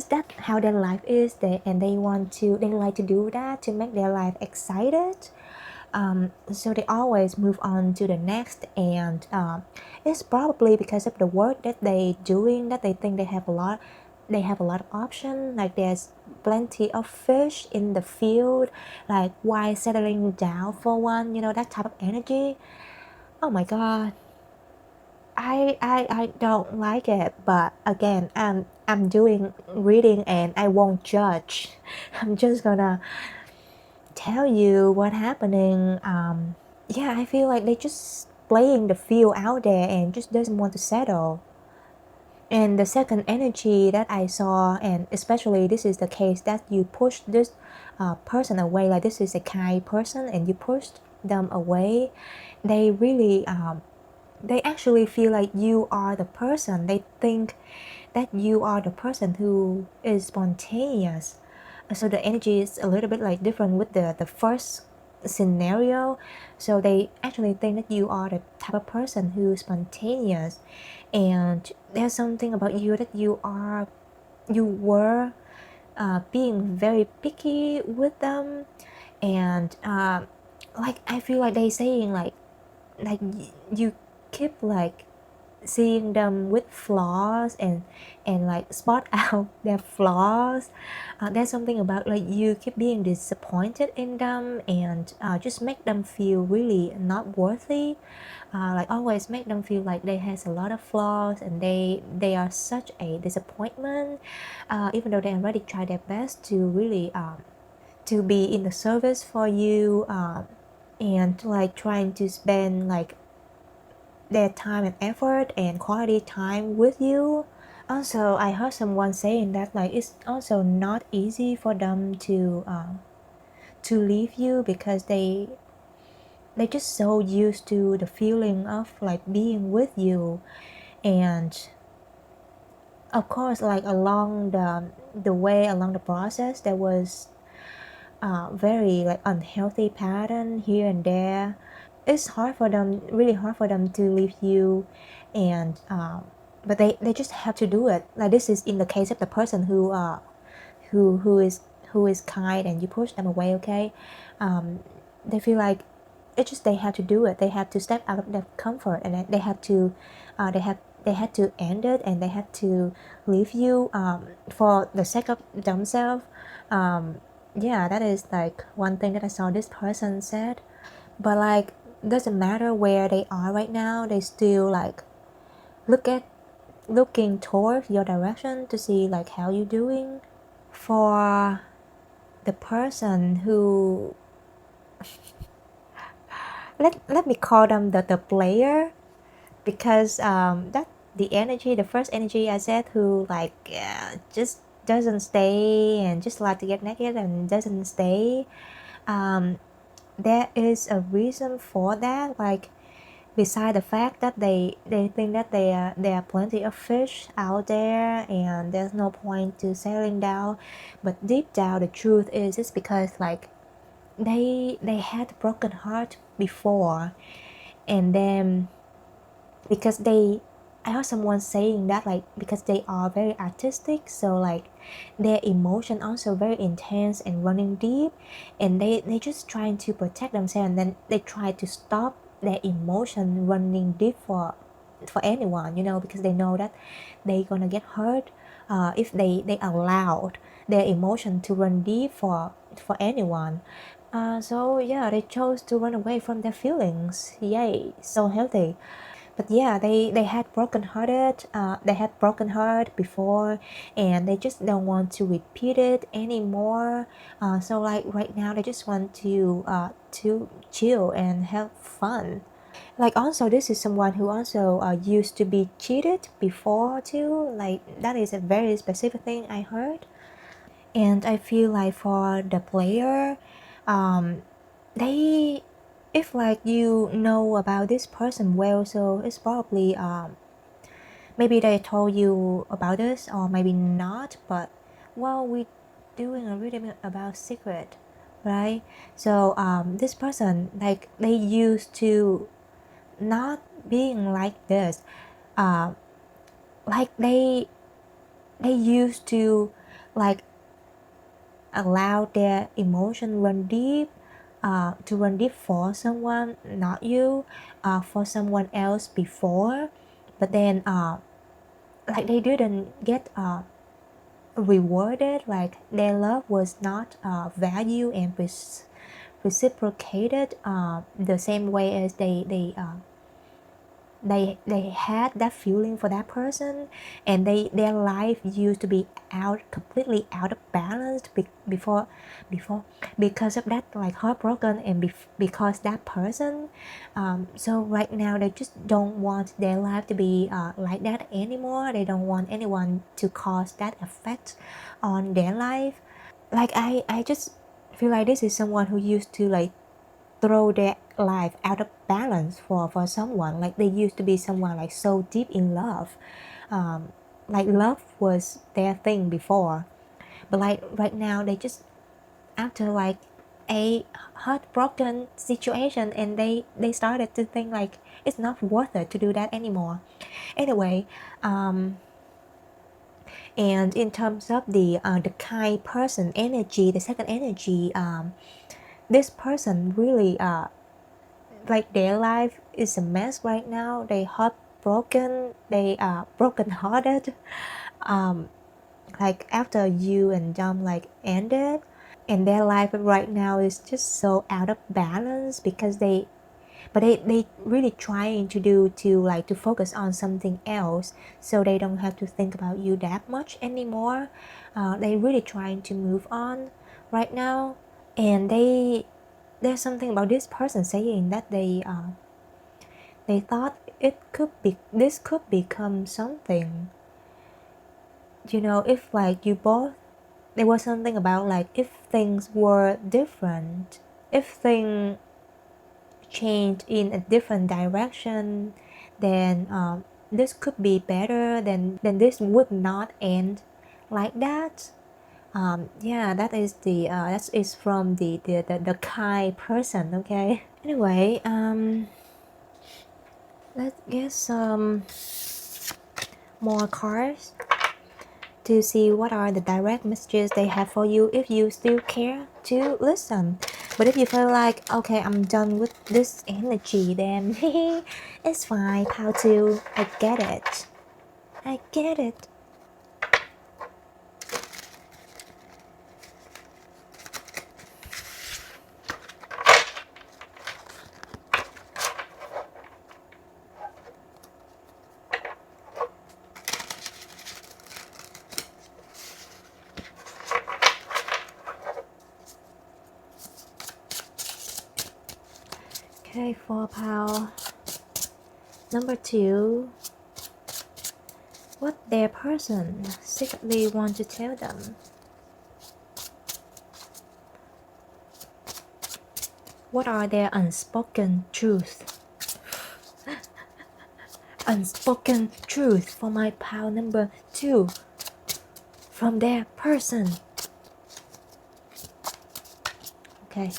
that how their life is, and they like to do that to make their life excited. So they always move on to the next, and it's probably because of the work that they doing that they think they have a lot of options, like there's plenty of fish in the field, like why settling down for one, you know, that type of energy. Oh my god, I don't like it, but again, I'm doing reading and I won't judge. I'm just gonna tell you what happening. Yeah, I feel like they just playing the field out there and just doesn't want to settle. And the second energy that I saw, and especially this is the case that you push this person away, like this is a kind person and you pushed them away. They really they actually feel like you are the person. They think that you are the person who is spontaneous. So the energy is a little bit like different with the first scenario. So they actually think that you are the type of person who is spontaneous, and there's something about you that you were being very picky with them, and like I feel like they saying like you keep like seeing them with flaws and like spot out their flaws. There's something about like you keep being disappointed in them and just make them feel really not worthy. Like always make them feel like they has a lot of flaws and they are such a disappointment, even though they already try their best to really to be in the service for you, and like trying to spend like their time and effort and quality time with you. Also, I heard someone saying that like it's also not easy for them to leave you because they just so used to the feeling of like being with you. And of course, like along the way, along the process, there was very like unhealthy pattern here and there. It's hard for them, really hard for them to leave you, and but they just have to do it. Like this is in the case of the person who is kind and you push them away. Okay, they feel like it's just they have to do it. They have to step out of their comfort, and they have to they had to end it, and they had to leave you for the sake of themselves. Yeah, that is like one thing that I saw this person said. But like doesn't matter where they are right now, they still like looking towards your direction to see like how you doing. For the person who let me call them the player, because that the energy, the first energy I said, who like just doesn't stay and just like to get naked and doesn't stay. There is a reason for that, like beside the fact that they think that there are plenty of fish out there and there's no point to settling down, but deep down the truth is it's because like they had a broken heart before, and then because they I heard someone saying that like because they are very artistic, so like their emotion also very intense and running deep, and they just trying to protect themselves, and then they try to stop their emotion running deep for anyone, you know, because they know that they gonna get hurt if they allowed their emotion to run deep for anyone. So yeah, they chose to run away from their feelings. Yay, so healthy. But yeah, they had broken hearted, they had broken heart before, and they just don't want to repeat it anymore. So like right now they just want to chill and have fun. Like also this is someone who also used to be cheated before too. Like that is a very specific thing I heard. And I feel like for the player, um, they if like you know about this person well, so it's probably maybe they told you about this or maybe not, but well, we doing a reading about secret, right? So this person like they used to not being like this, uh, like they used to like allow their emotion run deep, to run deep for someone, not you, for someone else before, but then like they didn't get rewarded, like their love was not valued and reciprocated the same way as they had that feeling for that person, and their life used to be out completely out of balance before because of that like heartbroken, and because that person, so right now they just don't want their life to be like that anymore. They don't want anyone to cause that effect on their life. Like I just feel like this is someone who used to like throw their life out of balance for someone. Like they used to be someone like so deep in love, like love was their thing before, but like right now they just after like a heartbroken situation, and they started to think like it's not worth it to do that anymore. Anyway, and in terms of the kind person energy, the second energy, this person really like their life is a mess right now. They heartbroken, they are broken hearted, like after you and them like ended, and their life right now is just so out of balance because they really trying to do to focus on something else, so they don't have to think about you that much anymore. They really trying to move on right now, and there's something about this person saying that they thought this could become something, if like you both, there was something about like if things were different, if things changed in a different direction, then this could be better, then this would not end like that. Yeah, that is that is from the kind person. Okay, anyway, let's get some more cards to see what are the direct messages they have for you if you still care to listen. But if you feel like, okay, I'm done with this energy, then it's fine. How to? I get it. I get it. Okay, 4 power. Number 2. What their person secretly want to tell them. What are their unspoken truth? Unspoken truth for my pile number 2. From their person. Okay.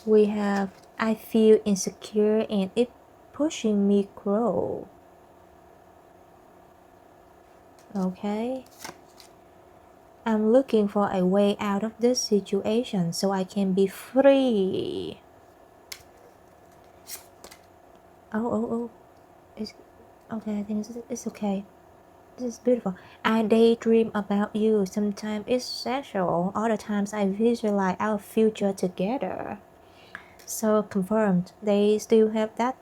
We have, I feel insecure and it pushing me grow. Okay. I'm looking for a way out of this situation so I can be free. Oh. It's okay, I think it's okay. This is beautiful. I daydream about you. Sometimes it's sexual. Other times I visualize our future together. So confirmed, they still have that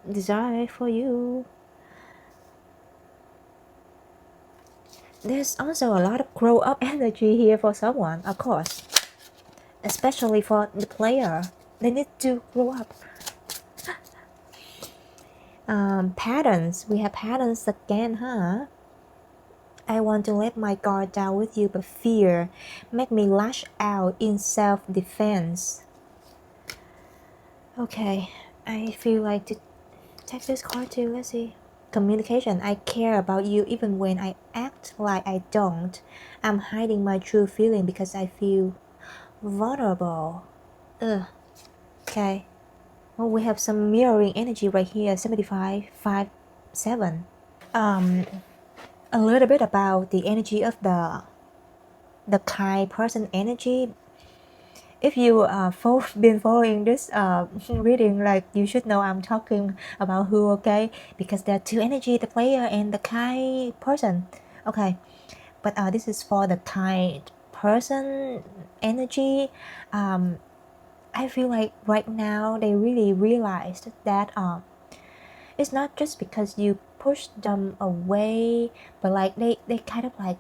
desire for you. There's also a lot of grow up energy here for someone, of course. Especially for the player. They need to grow up. Patterns. We have patterns again, huh? I want to let my guard down with you, but fear make me lash out in self-defense. Okay, I feel like to take this card too. Let's see. Communication. I care about you even when I act like I don't. I'm hiding my true feeling because I feel vulnerable. Ugh. Okay. Well, we have some mirroring energy right here. 75, 5, 7. A little bit about the energy of the kind person energy. If you been following this reading, like you should know I'm talking about who, okay? Because there are two energy, the player and the kind person. Okay, but this is for the kind person energy. I feel like right now they really realized that it's not just because you pushed them away, but like they kind of like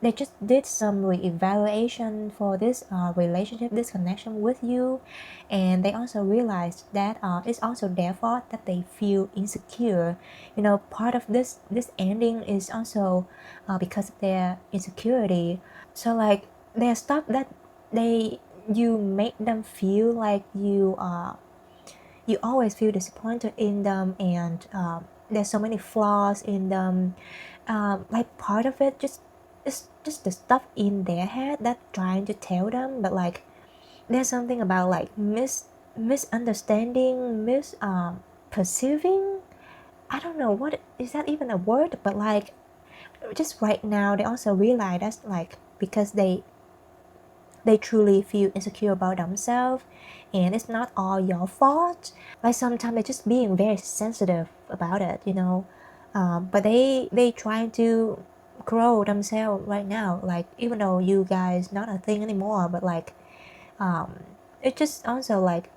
they just did some reevaluation for this relationship, this connection with you, and they also realized that it's also their fault that they feel insecure. Part of this ending is also because of their insecurity. So like there's stuff that you make them feel like you you always feel disappointed in them, and there's so many flaws in them. Like part of it just it's just the stuff in their head that trying to tell them, but like there's something about like misunderstanding, perceiving. I don't know what is that even a word, but like just right now they also realize that's like because they truly feel insecure about themselves, and it's not all your fault. Like sometimes they're just being very sensitive about it, you know. But they trying to grow themselves right now, like even though you guys not a thing anymore, but like it just also like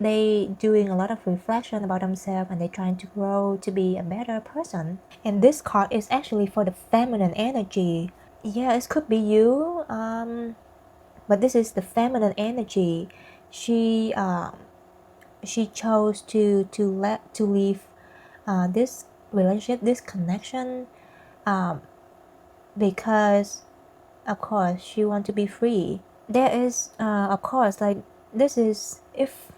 they doing a lot of reflection about themselves, and they trying to grow to be a better person. And this card is actually for the feminine energy. Yeah, it could be you, but this is the feminine energy. She she chose to leave this relationship, this connection, um, because of course she want to be free. There is of course like this is if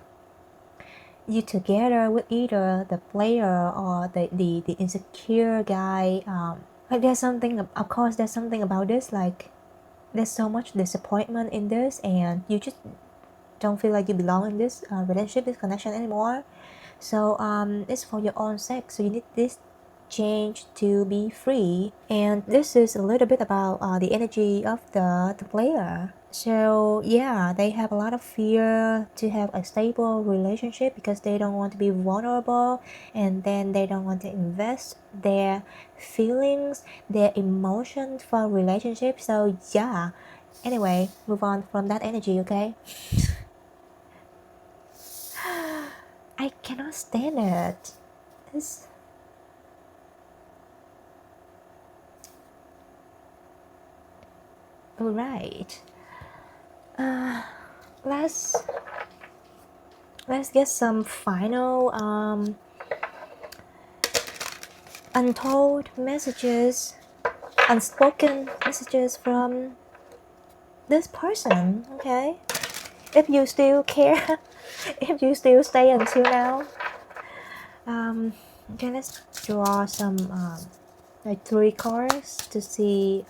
you together with either the player or the insecure guy, like there's something, of course there's something about this, like there's so much disappointment in this, and you just don't feel like you belong in this relationship, this connection anymore. So it's for your own sake, so you need this change to be free. And this is a little bit about the energy of the player. So yeah, they have a lot of fear to have a stable relationship because they don't want to be vulnerable, and then they don't want to invest their feelings, their emotions for a relationship. So yeah, anyway, move on from that energy, okay? I cannot stand it. It's alright. Let's get some final untold messages, unspoken messages from this person. Okay, if you still care, if you still stay until now. Okay, let's draw some like 3 cards to see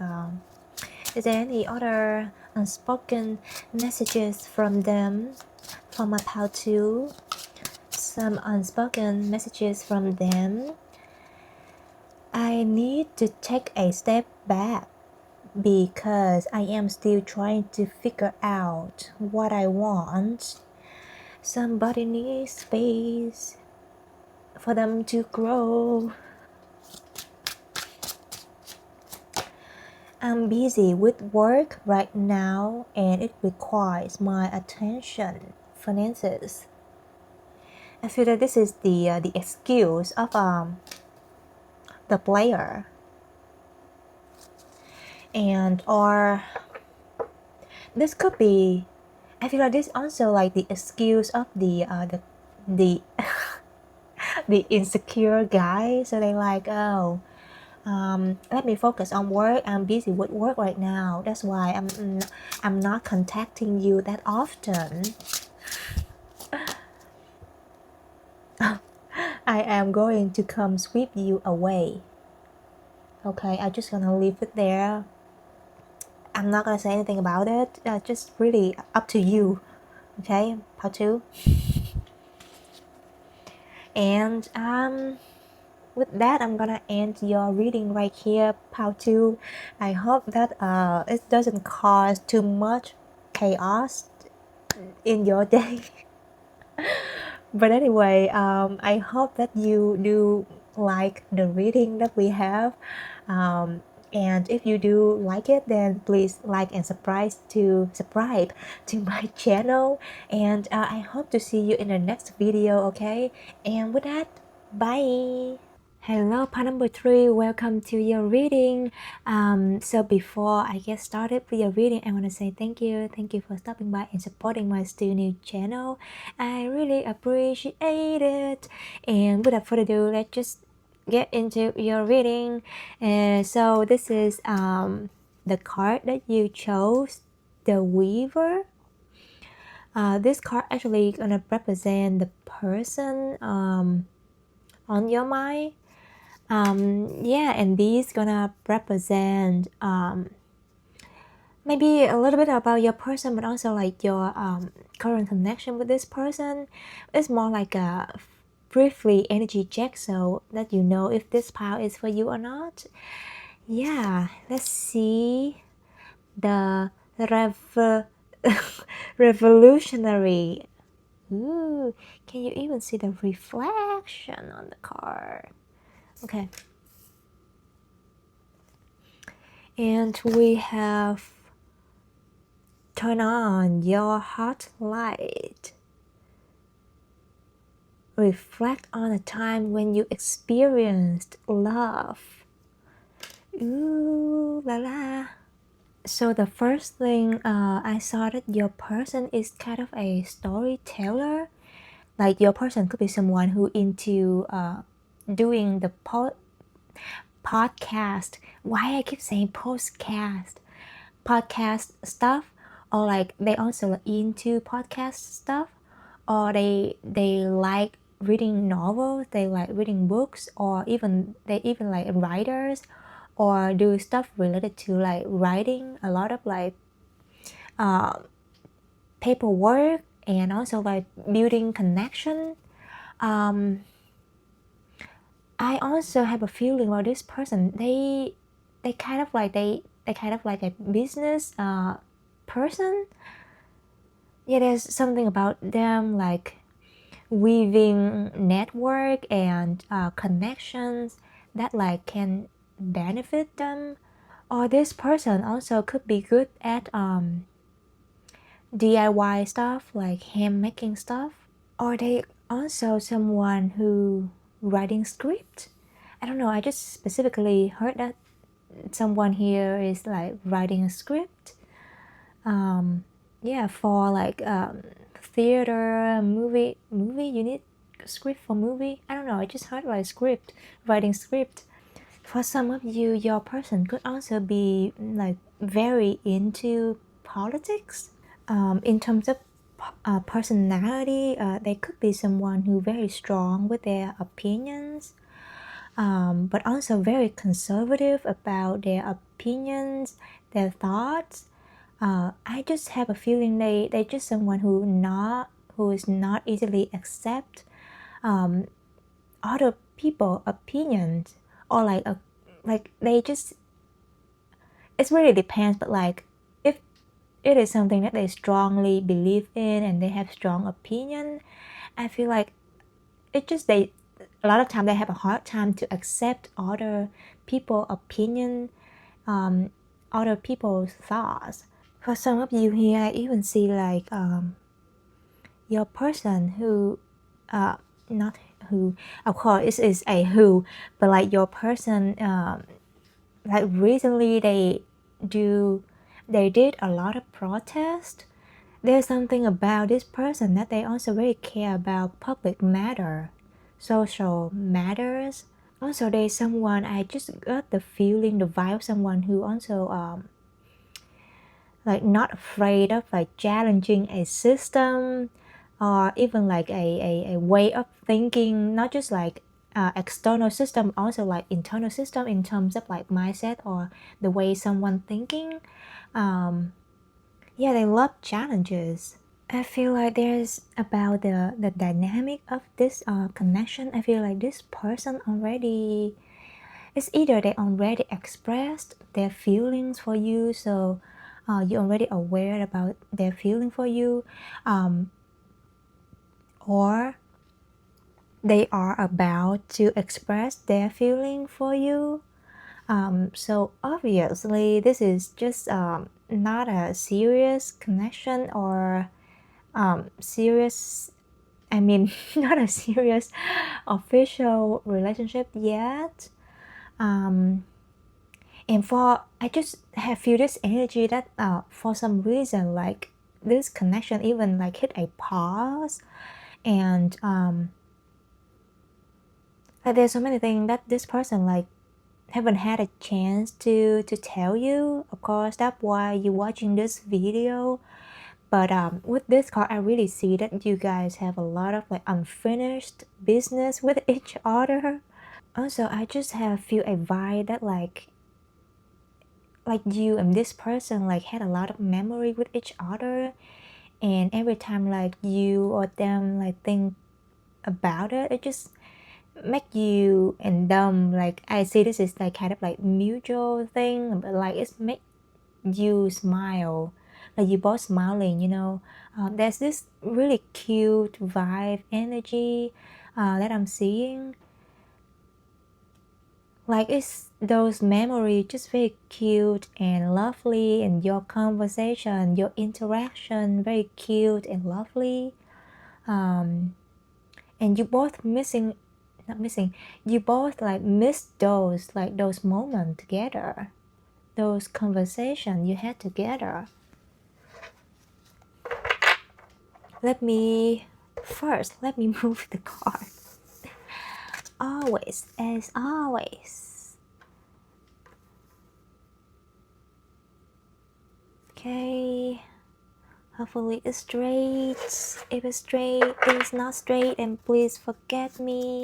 is there any other unspoken messages from them, from my pal 2. Some unspoken messages from them. I need to take a step back because I am still trying to figure out what I want. Somebody needs space for them to grow. I'm busy with work right now and it requires my attention. Finances. I feel that this is the excuse of the player, and or this could be, I feel like this also like the excuse of the the insecure guy. So they like, oh, let me focus on work. I'm busy with work right now. That's why I'm not contacting you that often. I am going to come sweep you away. Okay, I'm just gonna leave it there. I'm not gonna say anything about it. Just really up to you. Okay, part 2. And with that, I'm gonna end your reading right here, part 2. I hope that it doesn't cause too much chaos in your day. But anyway, I hope that you do like the reading that we have. And if you do like it, then please like and subscribe to my channel. And I hope to see you in the next video, okay? And with that, bye. Hello, part number 3. Welcome to your reading. So before I get started with your reading, I want to say thank you. Thank you for stopping by and supporting my still new channel. I really appreciate it. And without further ado, let's just get into your reading. So this is the card that you chose, the Weaver. This card actually gonna represent the person on your mind. Yeah, and these gonna represent maybe a little bit about your person, but also like your current connection with this person. It's more like a briefly energy check so that you know if this pile is for you or not. Yeah, let's see the revolutionary. Ooh, can you even see the reflection on the card? Okay. And we have turn on your heart light. Reflect on a time when you experienced love. Ooh la la. So the first thing I saw that your person is kind of a storyteller. Like your person could be someone who into doing the podcast. Why I keep saying podcast stuff, or like they also into podcast stuff, or they like reading novels, they like reading books, or even they even like writers, or do stuff related to like writing a lot of like paperwork, and also like building connection. I also have a feeling about this person. They kind of like they kind of like a business person. Yeah, there's something about them like weaving network and connections that like can benefit them. Or this person also could be good at DIY stuff like hand making stuff. Or they also someone who writing script. I don't know, I just specifically heard that someone here is like writing a script. Yeah, for like theater, movie you need script for movie. I don't know, I just heard like script, writing script. For some of you, your person could also be like very into politics. In terms of personality, they could be someone who very strong with their opinions, but also very conservative about their opinions, their thoughts. I just have a feeling they just someone who is not easily accept other people opinions, or like they just, it really depends, but like if it is something that they strongly believe in and they have strong opinion, I feel like it just they a lot of time they have a hard time to accept other people opinion, other people's thoughts. For some of you here, I even see like your person who not who, of course it is a who, but like your person like recently they did a lot of protest. There's something about this person that they also very care about public matter, social matters. Also there's someone, I just got the feeling, the vibe, someone who also like not afraid of like challenging a system, or even like a way of thinking, not just like external system, also like internal system in terms of like mindset or the way someone thinking. Yeah, they love challenges. I feel like there's about the dynamic of this connection. I feel like this person already, it's either they already expressed their feelings for you, so you're already aware about their feeling for you, or they are about to express their feeling for you. So obviously this is just not a serious connection, or serious, I mean not a serious official relationship yet. And for I just have feel this energy that for some reason like this connection even like hit a pause, and like there's so many things that this person like haven't had a chance to tell you. Of course that's why you're watching this video, But with this card, I really see that you guys have a lot of like unfinished business with each other. Also, I just have feel a vibe that like you and this person like had a lot of memory with each other, and every time like you or them like think about it, it just make you and them like I see this is like kind of like mutual thing, but like it's make you smile, like you both smiling, you know. There's this really cute vibe energy that I'm seeing. Like it's those memories just very cute and lovely, and your conversation, your interaction very cute and lovely. And you both missing, not missing, you both like miss those moments together, those conversations you had together. Let me move the card. Always, as always. Okay. Hopefully it's straight. If it's straight, if it's not straight, and please forget me.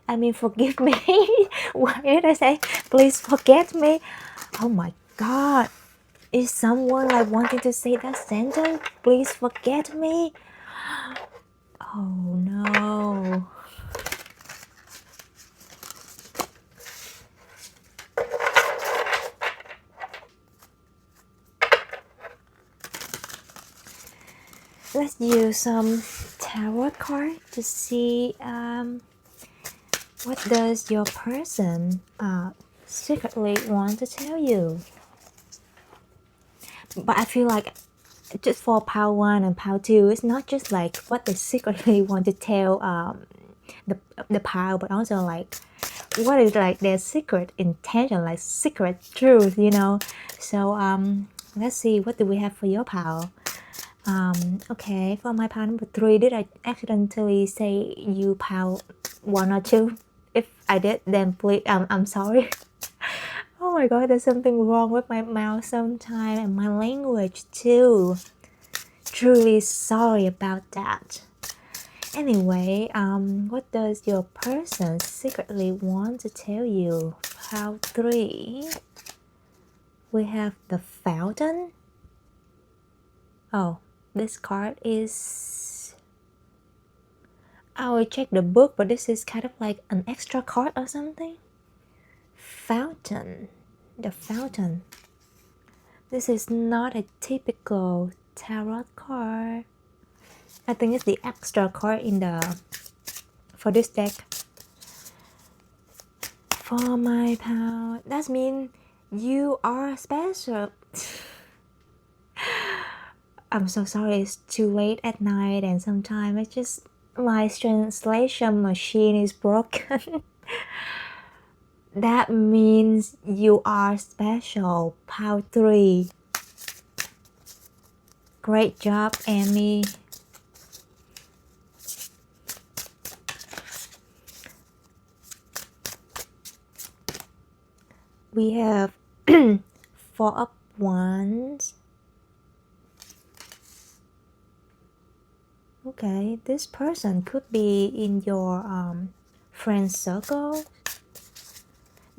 I mean, forgive me. Why did I say please forget me? Oh my god. Is someone like wanting to say that sentence? Please forget me? Oh no. Let's use some tarot card to see what does your person secretly want to tell you. But I feel like just for power 1 and power 2, it's not just like what they secretly want to tell the power, but also like what is like their secret intention, like secret truth, you know. So let's see, what do we have for your power? Okay, for my power number 3, did I accidentally say you power 1 or 2? If I did, then please, I'm sorry. Oh my god, there's something wrong with my mouth sometimes, and my language too. Truly sorry about that. Anyway, what does your person secretly want to tell you? Pile 3. We have the fountain. Oh, this card is... I will check the book, but this is kind of like an extra card or something. Fountain. The fountain. This is not a typical tarot card. I think it's the extra card in the for this deck. For my power, that means you are special. I'm so sorry, it's too late at night, and sometimes it's just my translation machine is broken. That means you are special. Power 3. Great job, Amy. We have 4 of Wands. Okay, this person could be in your friend circle.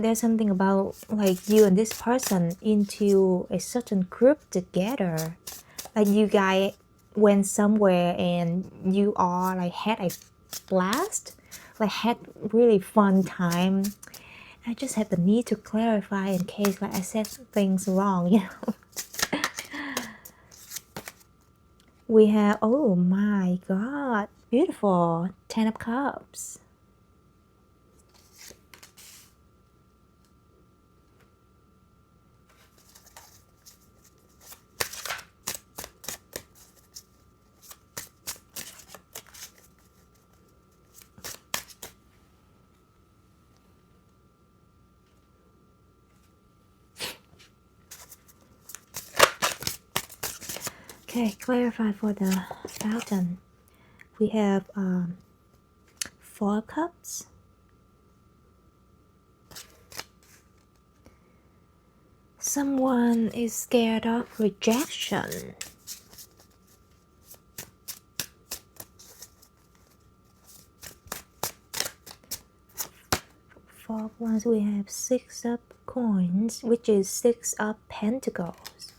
There's something about like you and this person into a certain group together. Like you guys went somewhere and you are like had a blast, like had really fun time. I just have the need to clarify in case like I said things wrong, you know. We have, oh my god, beautiful, 10 of Cups. Okay, clarify for the fountain. We have 4 cups. Someone is scared of rejection. of Wands, we have 6 of Coins, which is 6 of Pentacles.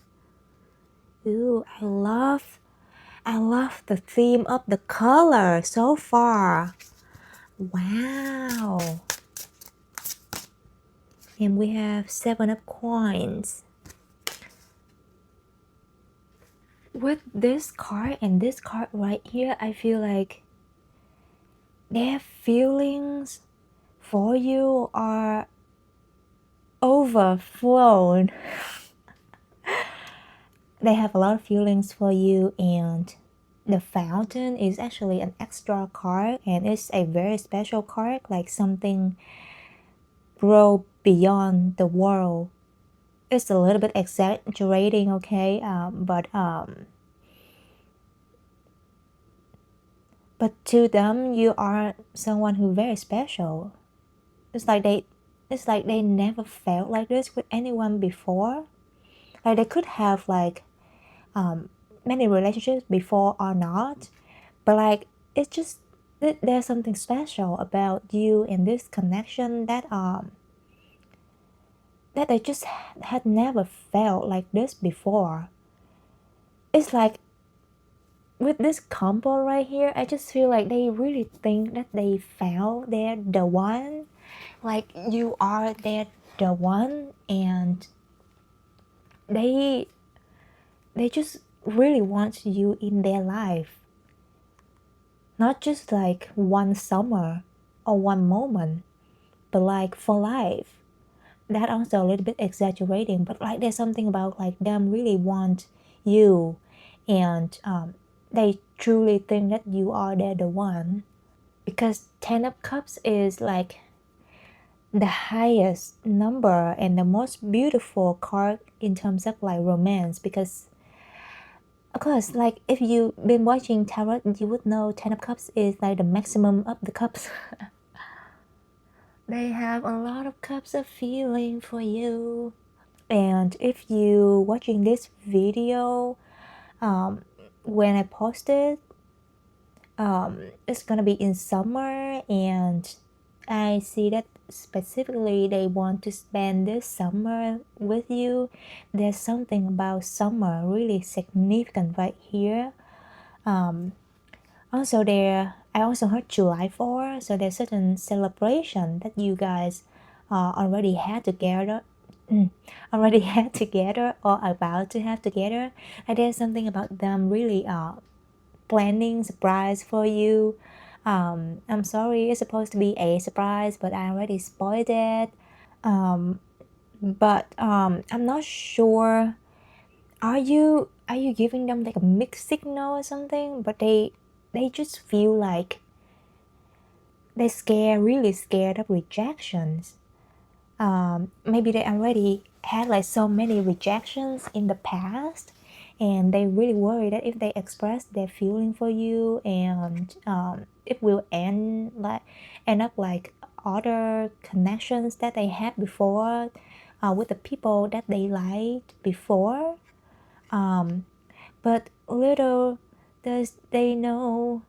Ooh, I love the theme of the color so far. Wow. And we have 7 of Coins. With this card and this card right here, I feel like their feelings for you are overflown. They have a lot of feelings for you, and the Fountain is actually an extra card, and it's a very special card, like something grow beyond the world. It's a little bit exaggerating, okay, but to them you are someone who very special. It's like they never felt like this with anyone before. Like they could have like many relationships before or not, but like it's just there's something special about you in this connection that they just had never felt like this before. It's like with this combo right here, I just feel like they really think that they found they're the one. Like you are the one, and they just really want you in their life. Not just like one summer or one moment, but like for life. That also a little bit exaggerating, but like there's something about like them really want you, and they truly think that you are the one. Because 10 of Cups is like the highest number and the most beautiful card in terms of like romance, because of course, like if you've been watching tarot, you would know 10 of Cups is like the maximum of the cups. They have a lot of cups of feeling for you. And if you watching this video when I posted, it's gonna be in summer, and I see that specifically they want to spend this summer with you. There's something about summer really significant right here. Also I also heard July 4, so there's certain celebration that you guys already had together. Already had together or about to have together. And there's something about them really planning surprise for you. I'm sorry, it's supposed to be a surprise, but I already spoiled it. I'm not sure. Are you giving them like a mixed signal or something? But they just feel like really scared of rejections. Maybe they already had like so many rejections in the past, and they really worry that if they express their feeling for you, and it will end up like other connections that they had before with the people that they liked before. But little does they know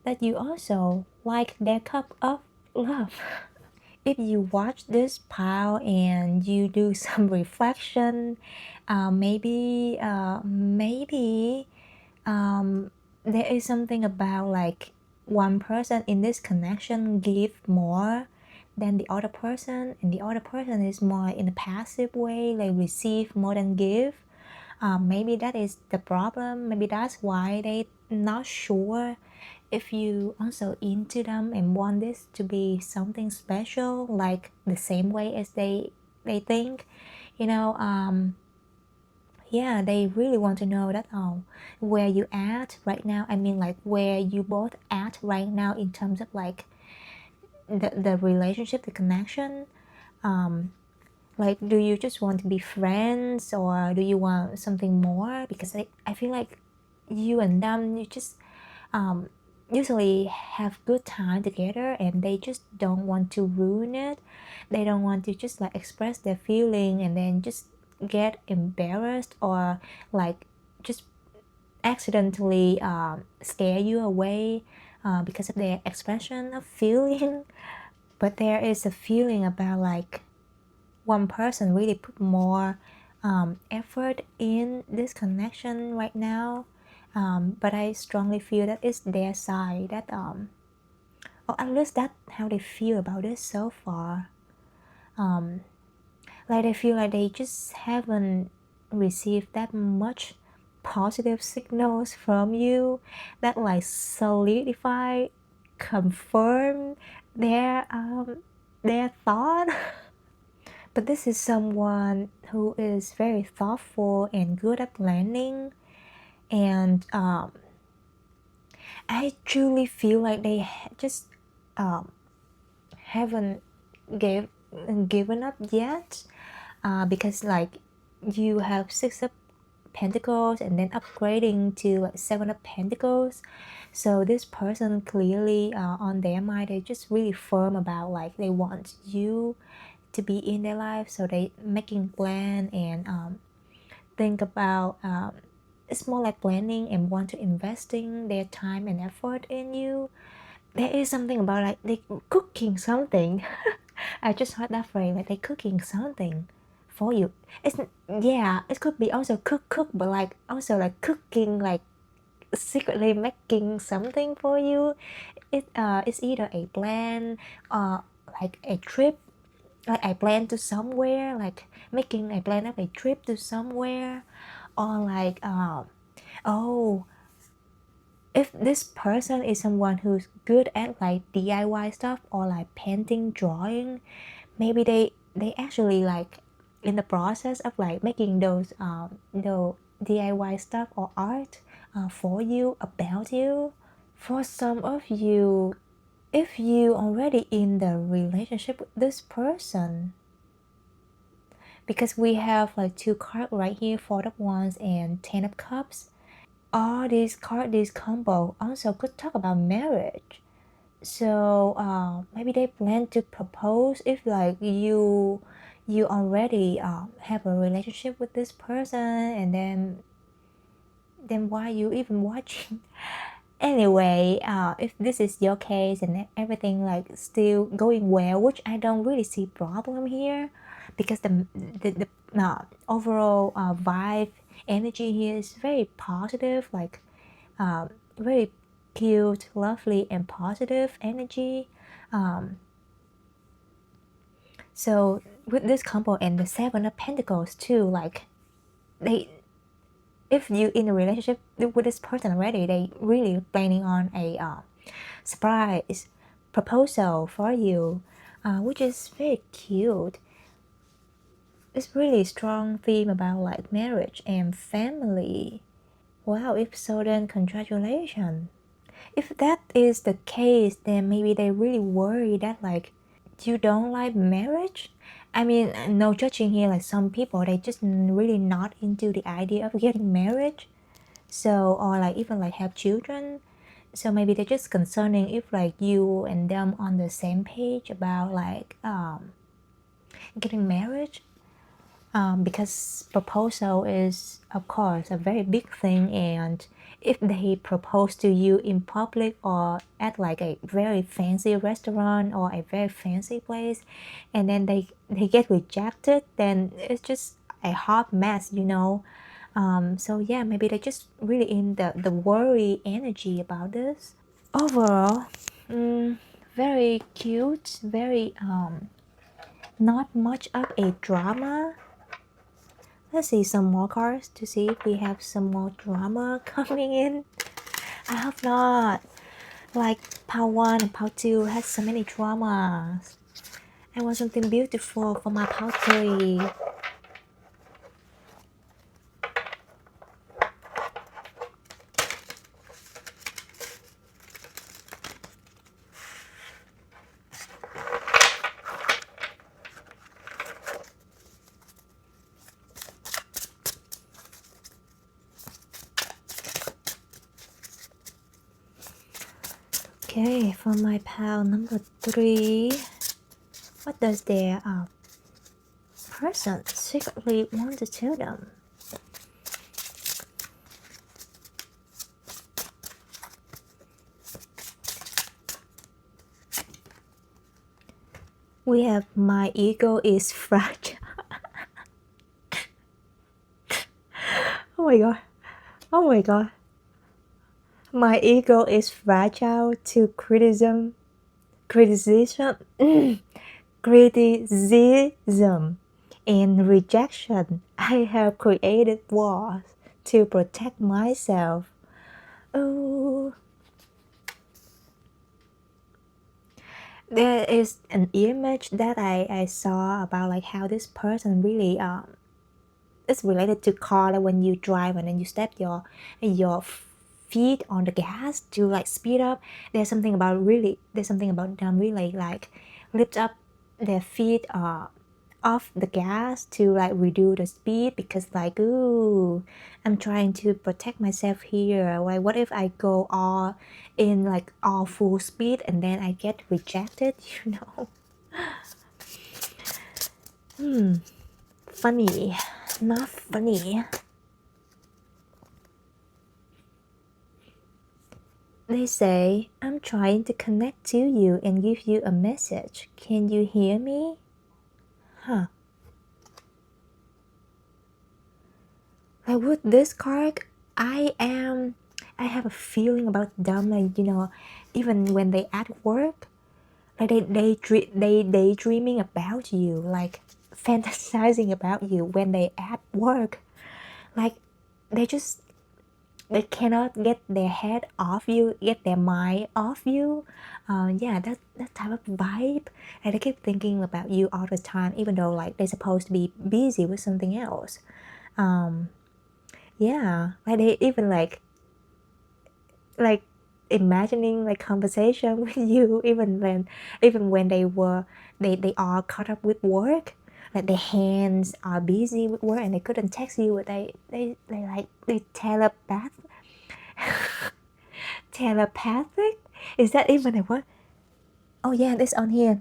that you also like their cup of love. If you watch this pile and you do some reflection, maybe there is something about like one person in this connection give more than the other person, and the other person is more in a passive way, like receive more than give. Maybe that is the problem. Maybe that's why they not sure if you also into them and want this to be something special, like the same way as they think, yeah, they really want to know that where you at right now. I mean, like where you both at right now in terms of like the relationship, the connection. Like, do you just want to be friends, or do you want something more? Because I feel like you and them, you just usually have good time together, and they just don't want to ruin it. They don't want to just like express their feeling and then just get embarrassed, or like just accidentally scare you away because of their expression of feeling. but there is a feeling about like one person really put more effort in this connection right now, but I strongly feel that it's their side that or at least that's how they feel about it so far. Like they feel like they just haven't received that much positive signals from you that like solidify, confirm their thought. But this is someone who is very thoughtful and good at planning, and I truly feel like they just haven't given up yet, because like you have 6 of Pentacles and then upgrading to like 7 of Pentacles. So this person clearly on their mind, they're just really firm about like they want you to be in their life, so they making plan and think about it's more like planning and want to investing their time and effort in you. There is something about like they cooking something. I just heard that phrase, like they cooking something for you. It's, yeah, it could be also cook, but like also like cooking, like secretly making something for you. It's either a plan or like a trip, like I plan to somewhere, like making a plan of a trip to somewhere, or like oh, if this person is someone who's good at like DIY stuff or like painting, drawing, maybe they actually like in the process of like making those DIY stuff or art for you, about you. For some of you, if you already in the relationship with this person, because we have like 2 cards right here, 4 of Wands and 10 of Cups. All these cards, this combo also could talk about marriage. So maybe they plan to propose if like you already have a relationship with this person, and then why you even watching? Anyway, if this is your case and everything like still going well, which I don't really see problem here, because the overall vibe energy here is very positive, like very cute, lovely, and positive energy. So with this combo and the 7 of Pentacles too, like they, if you in a relationship with this person already, they really planning on a surprise proposal for you, which is very cute. It's really strong theme about like marriage and family. Wow, if so, then congratulations. If that is the case, then maybe they really worry that like you don't like marriage. I mean, no judging here, like some people they just really not into the idea of getting married, so or like even like have children. So maybe they're just concerning if like you and them on the same page about like getting married, because proposal is of course a very big thing, and if they propose to you in public or at like a very fancy restaurant or a very fancy place, and then they get rejected, then it's just a hot mess, you know. So yeah, maybe they're just really in the worry energy about this. Overall, very cute, very not much of a drama. Let's see some more cards to see if we have some more drama coming in. I hope not. Like Power 1 and Power 2 has so many dramas. I want something beautiful for my Power 3. Okay, for my pal number 3, what does their person secretly want to tell them? We have my ego is fragile. Oh my god. Oh my god. My ego is fragile to criticism, criticism and rejection. I have created walls to protect myself. Oh, there is an image that I saw about like how this person really it's related to car, like when you drive and then you step your feet on the gas to like speed up. There's something about them really like lift up their feet off the gas to like reduce the speed, because like, ooh, I'm trying to protect myself here. Like what if I go all in like all full speed and then I get rejected, you know? Funny, not funny. They say, I'm trying to connect to you and give you a message. Can you hear me? Huh. Like with this card, I have a feeling about them, like, you know, even when they at work, like they daydreaming about you, like fantasizing about you when they at work. Like they just they cannot get their head off you, get their mind off you. Yeah, that type of vibe. And they keep thinking about you all the time, even though like they're supposed to be busy with something else. Yeah, like they even like imagining like conversation with you, even when they are caught up with work. Like their hands are busy with work and they couldn't text you, but they telepathic. Is that even a word? Oh yeah, it's on here.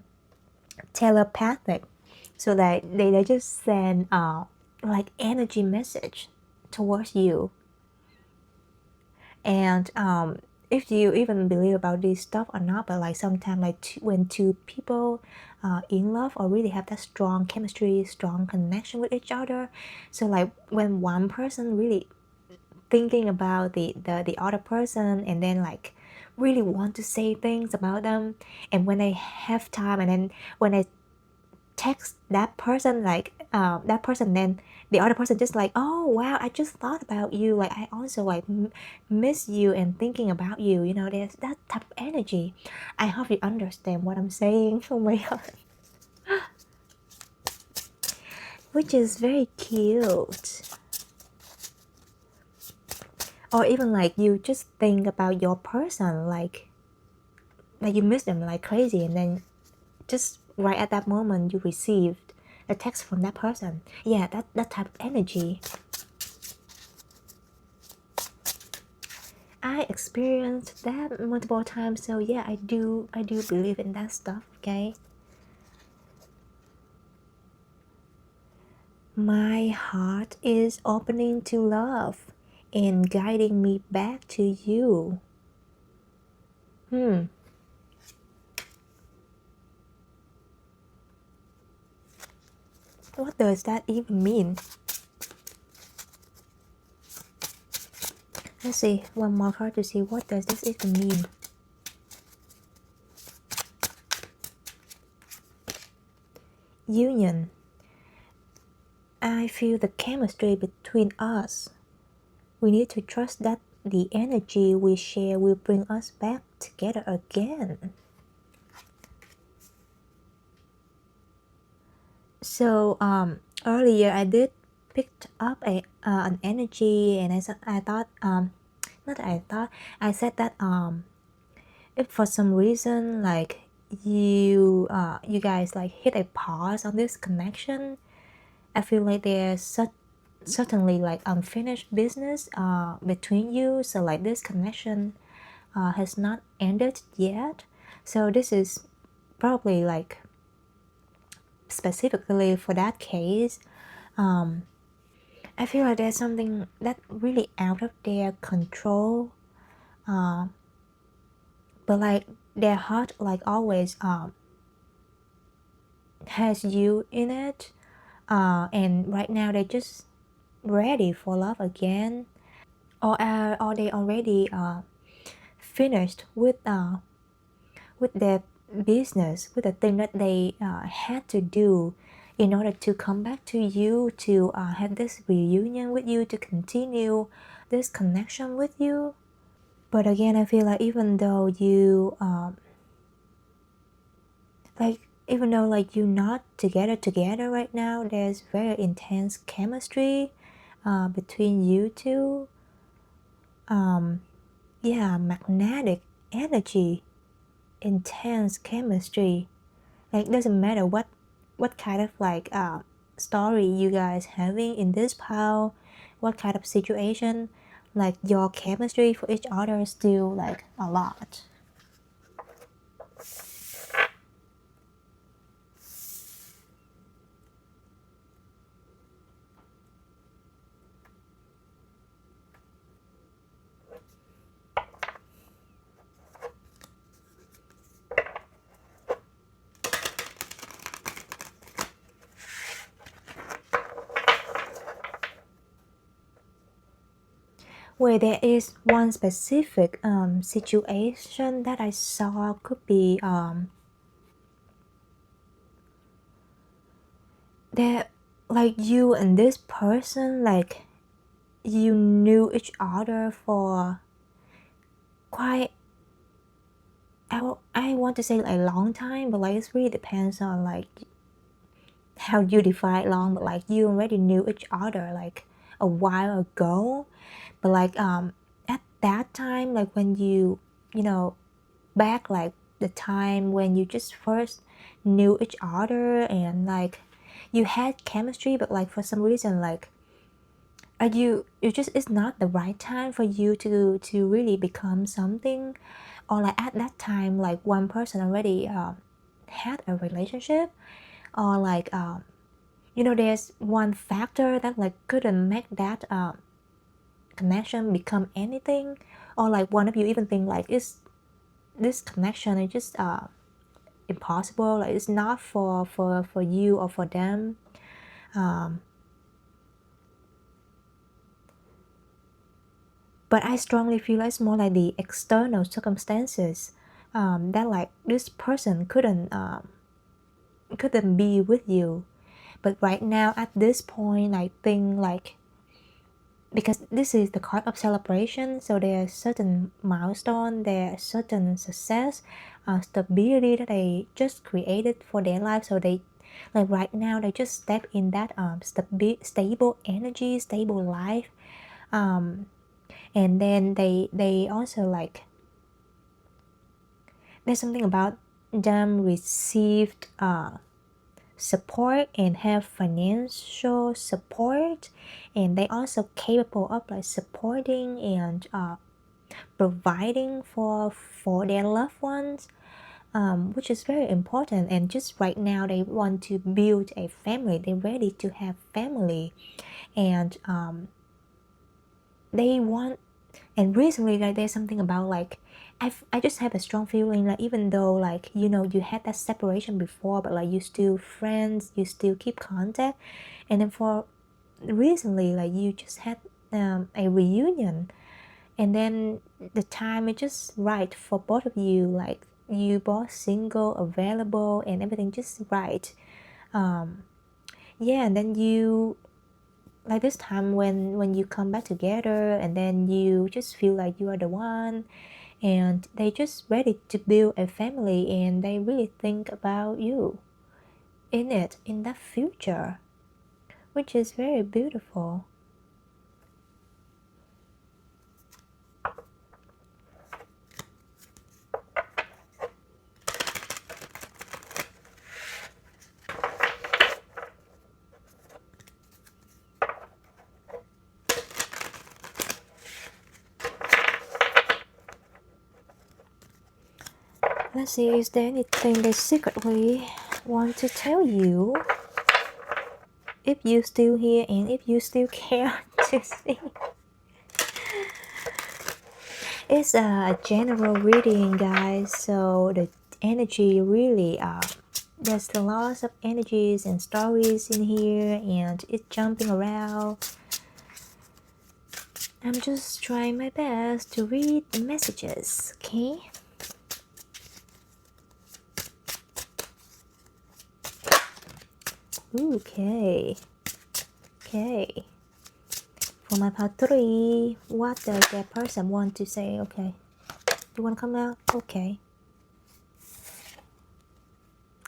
Telepathic. So they just send like energy message towards you. And if you even believe about this stuff or not, but like sometimes like when two people in love or really have that strong chemistry, strong connection with each other, so like when one person really thinking about the other person and then like really want to say things about them, and when they have time and then when they text that person, like that person, then the other person just like, oh wow, I just thought about you, like I also like miss you and thinking about you, you know, there's that type of energy. I hope you understand what I'm saying. Oh my god. Which is very cute. Or even like you just think about your person, like you miss them like crazy, and then just right at that moment you received a text from that person. Yeah, that type of energy. I experienced that multiple times, so yeah, I do believe in that stuff. Okay, my heart is opening to love and guiding me back to you. What does that even mean? Let's see one more card to see what does this even mean. Union. I feel the chemistry between us. We need to trust that the energy we share will bring us back together again. So earlier I did picked up an energy, and I thought not that I thought, I said that if for some reason like you guys like hit a pause on this connection, I feel like there's certainly like unfinished business between you. So like this connection has not ended yet. So this is probably like specifically for that case. I feel like there's something that really out of their control, but like their heart like always has you in it, and right now they're just ready for love again, or they already finished with their business, with the thing that they had to do in order to come back to you, to have this reunion with you, to continue this connection with you. But again, I feel like even though you even though like you're not together right now, there's very intense chemistry between you two. Yeah, magnetic energy, intense chemistry. Like doesn't matter what kind of like story you guys having in this pile, what kind of situation, like your chemistry for each other is still like a lot. Where there is one specific situation that I saw could be that like you and this person, like you knew each other for quite, I want to say like a long time, but like it really depends on like how you define long. But like you already knew each other like a while ago, but like at that time, like when you know back like the time when you just first knew each other and like you had chemistry, but like for some reason like you just, it's not the right time for you to really become something, or like at that time like one person already had a relationship, or like there's one factor that like couldn't make that connection become anything, or like one of you even think like is this connection is just impossible, like it's not for you or for them. But I strongly feel like it's more like the external circumstances that like this person couldn't be with you. But right now at this point, I think like because this is the card of celebration, so there's certain milestone, there's certain success, stability that they just created for their life. So they like right now they just step in that stable energy, stable life, and then they also like there's something about them received support and have financial support, and they also capable of like supporting and providing for their loved ones, which is very important. And just right now they want to build a family, they're ready to have family, and they want, and recently like there's something about like I just have a strong feeling like even though like you had that separation before, but like you still friends, you still keep contact, and then for recently like you just had a reunion, and then the time is just right for both of you, like you both single, available, and everything just right. Yeah, and then you like this time when you come back together, and then you just feel like you are the one, and they just ready to build a family, and they really think about you in that future, which is very beautiful. Let's see, is there anything they secretly want to tell you? If you still here and if you still care to see. It's a general reading, guys, so the energy really there's a lot of energies and stories in here, and it's jumping around. I'm just trying my best to read the messages, okay? Okay. Okay. For my part 3, what does that person want to say? Okay. You want to come out? Okay.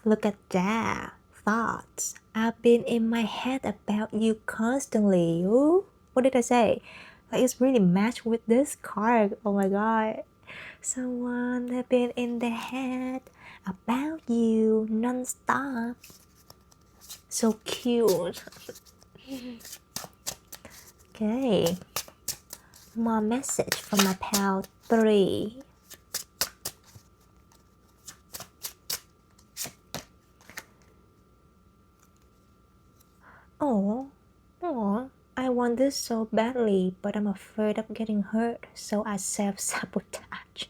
Look at that. Thoughts. I've been in my head about you constantly. Ooh, what did I say? Like, it's really matched with this card. Oh my god. Someone have been in their head about you non-stop. So cute. Okay. More message from my pal 3. Oh, I want this so badly, but I'm afraid of getting hurt, so I self-sabotage.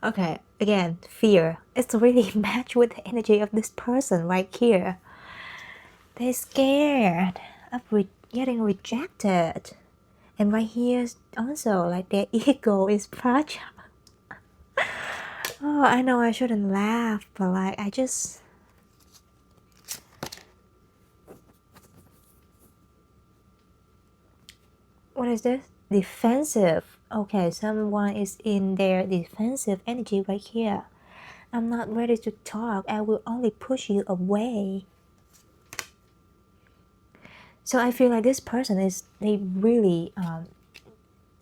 Okay, again, fear. It's really matched with the energy of this person right here. They're scared of getting rejected. And right here also, like, their ego is fragile. Oh, I know I shouldn't laugh, but like, I just... What is this? Defensive. Okay, someone is in their defensive energy right here. I'm not ready to talk. I will only push you away. So I feel like this person they really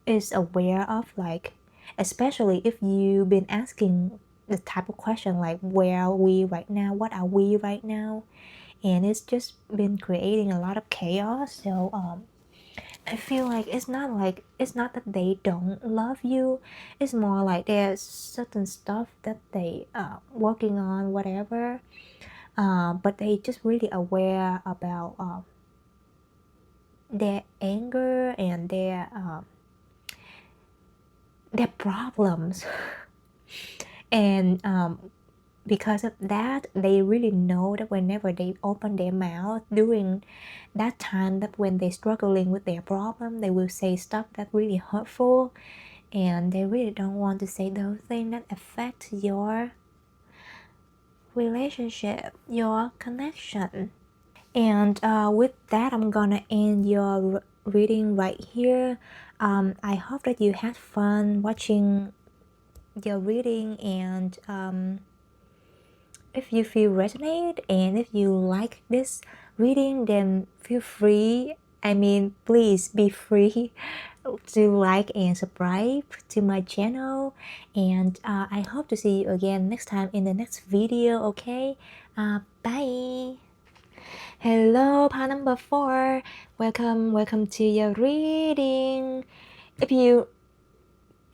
is aware of, like, especially if you've been asking the type of question like, where are we right now? What are we right now? And it's just been creating a lot of chaos. So I feel like it's not that they don't love you. It's more like there's certain stuff that they working on, whatever. But they just really aware about their anger and their problems. And because of that, they really know that whenever they open their mouth during that time, that when they're struggling with their problem, they will say stuff that really hurtful, and they really don't want to say those things that affect your relationship, your connection. And with that, I'm gonna end your reading right here. I hope that you had fun watching your reading, and if you feel resonate and if you like this reading, then feel free, please be free to like and subscribe to my channel. And I hope to see you again next time in the next video. Okay, bye. Hello, pile number 4. Welcome to your reading. If you...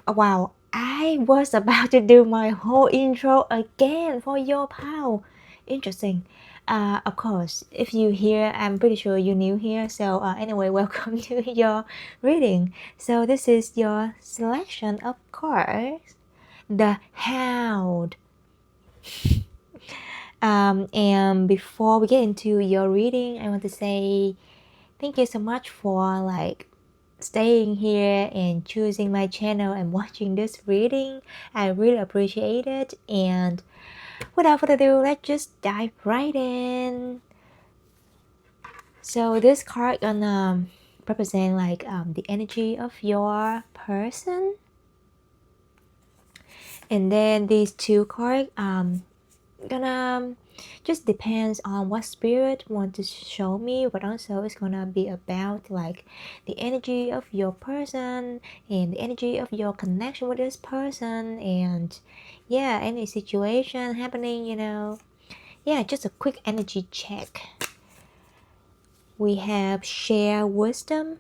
Wow, I was about to do my whole intro again for your pile. Interesting. Of course, if you here, I'm pretty sure you're new here. So anyway, welcome to your reading. So this is your selection of cards. The Hound. And before we get into your reading, I want to say thank you so much for staying here and choosing my channel and watching this reading. I really appreciate it. And without further ado, let's just dive right in. So this card gonna represent the energy of your person, and then these 2 cards gonna just depends on what spirit want to show me, but also it's gonna be about the energy of your person and the energy of your connection with this person, and yeah, any situation happening, yeah, just a quick energy check. We have share wisdom.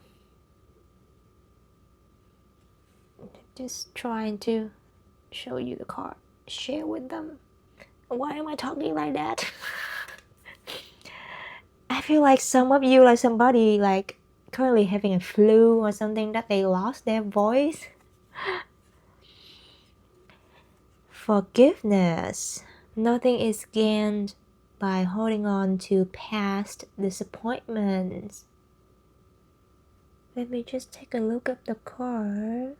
Just trying to show you the card. Share with them. Why am I talking like that? I feel like some of you, like somebody currently having a flu or something, that they lost their voice. Forgiveness. Nothing is gained by holding on to past disappointments. Let me just take a look at the card.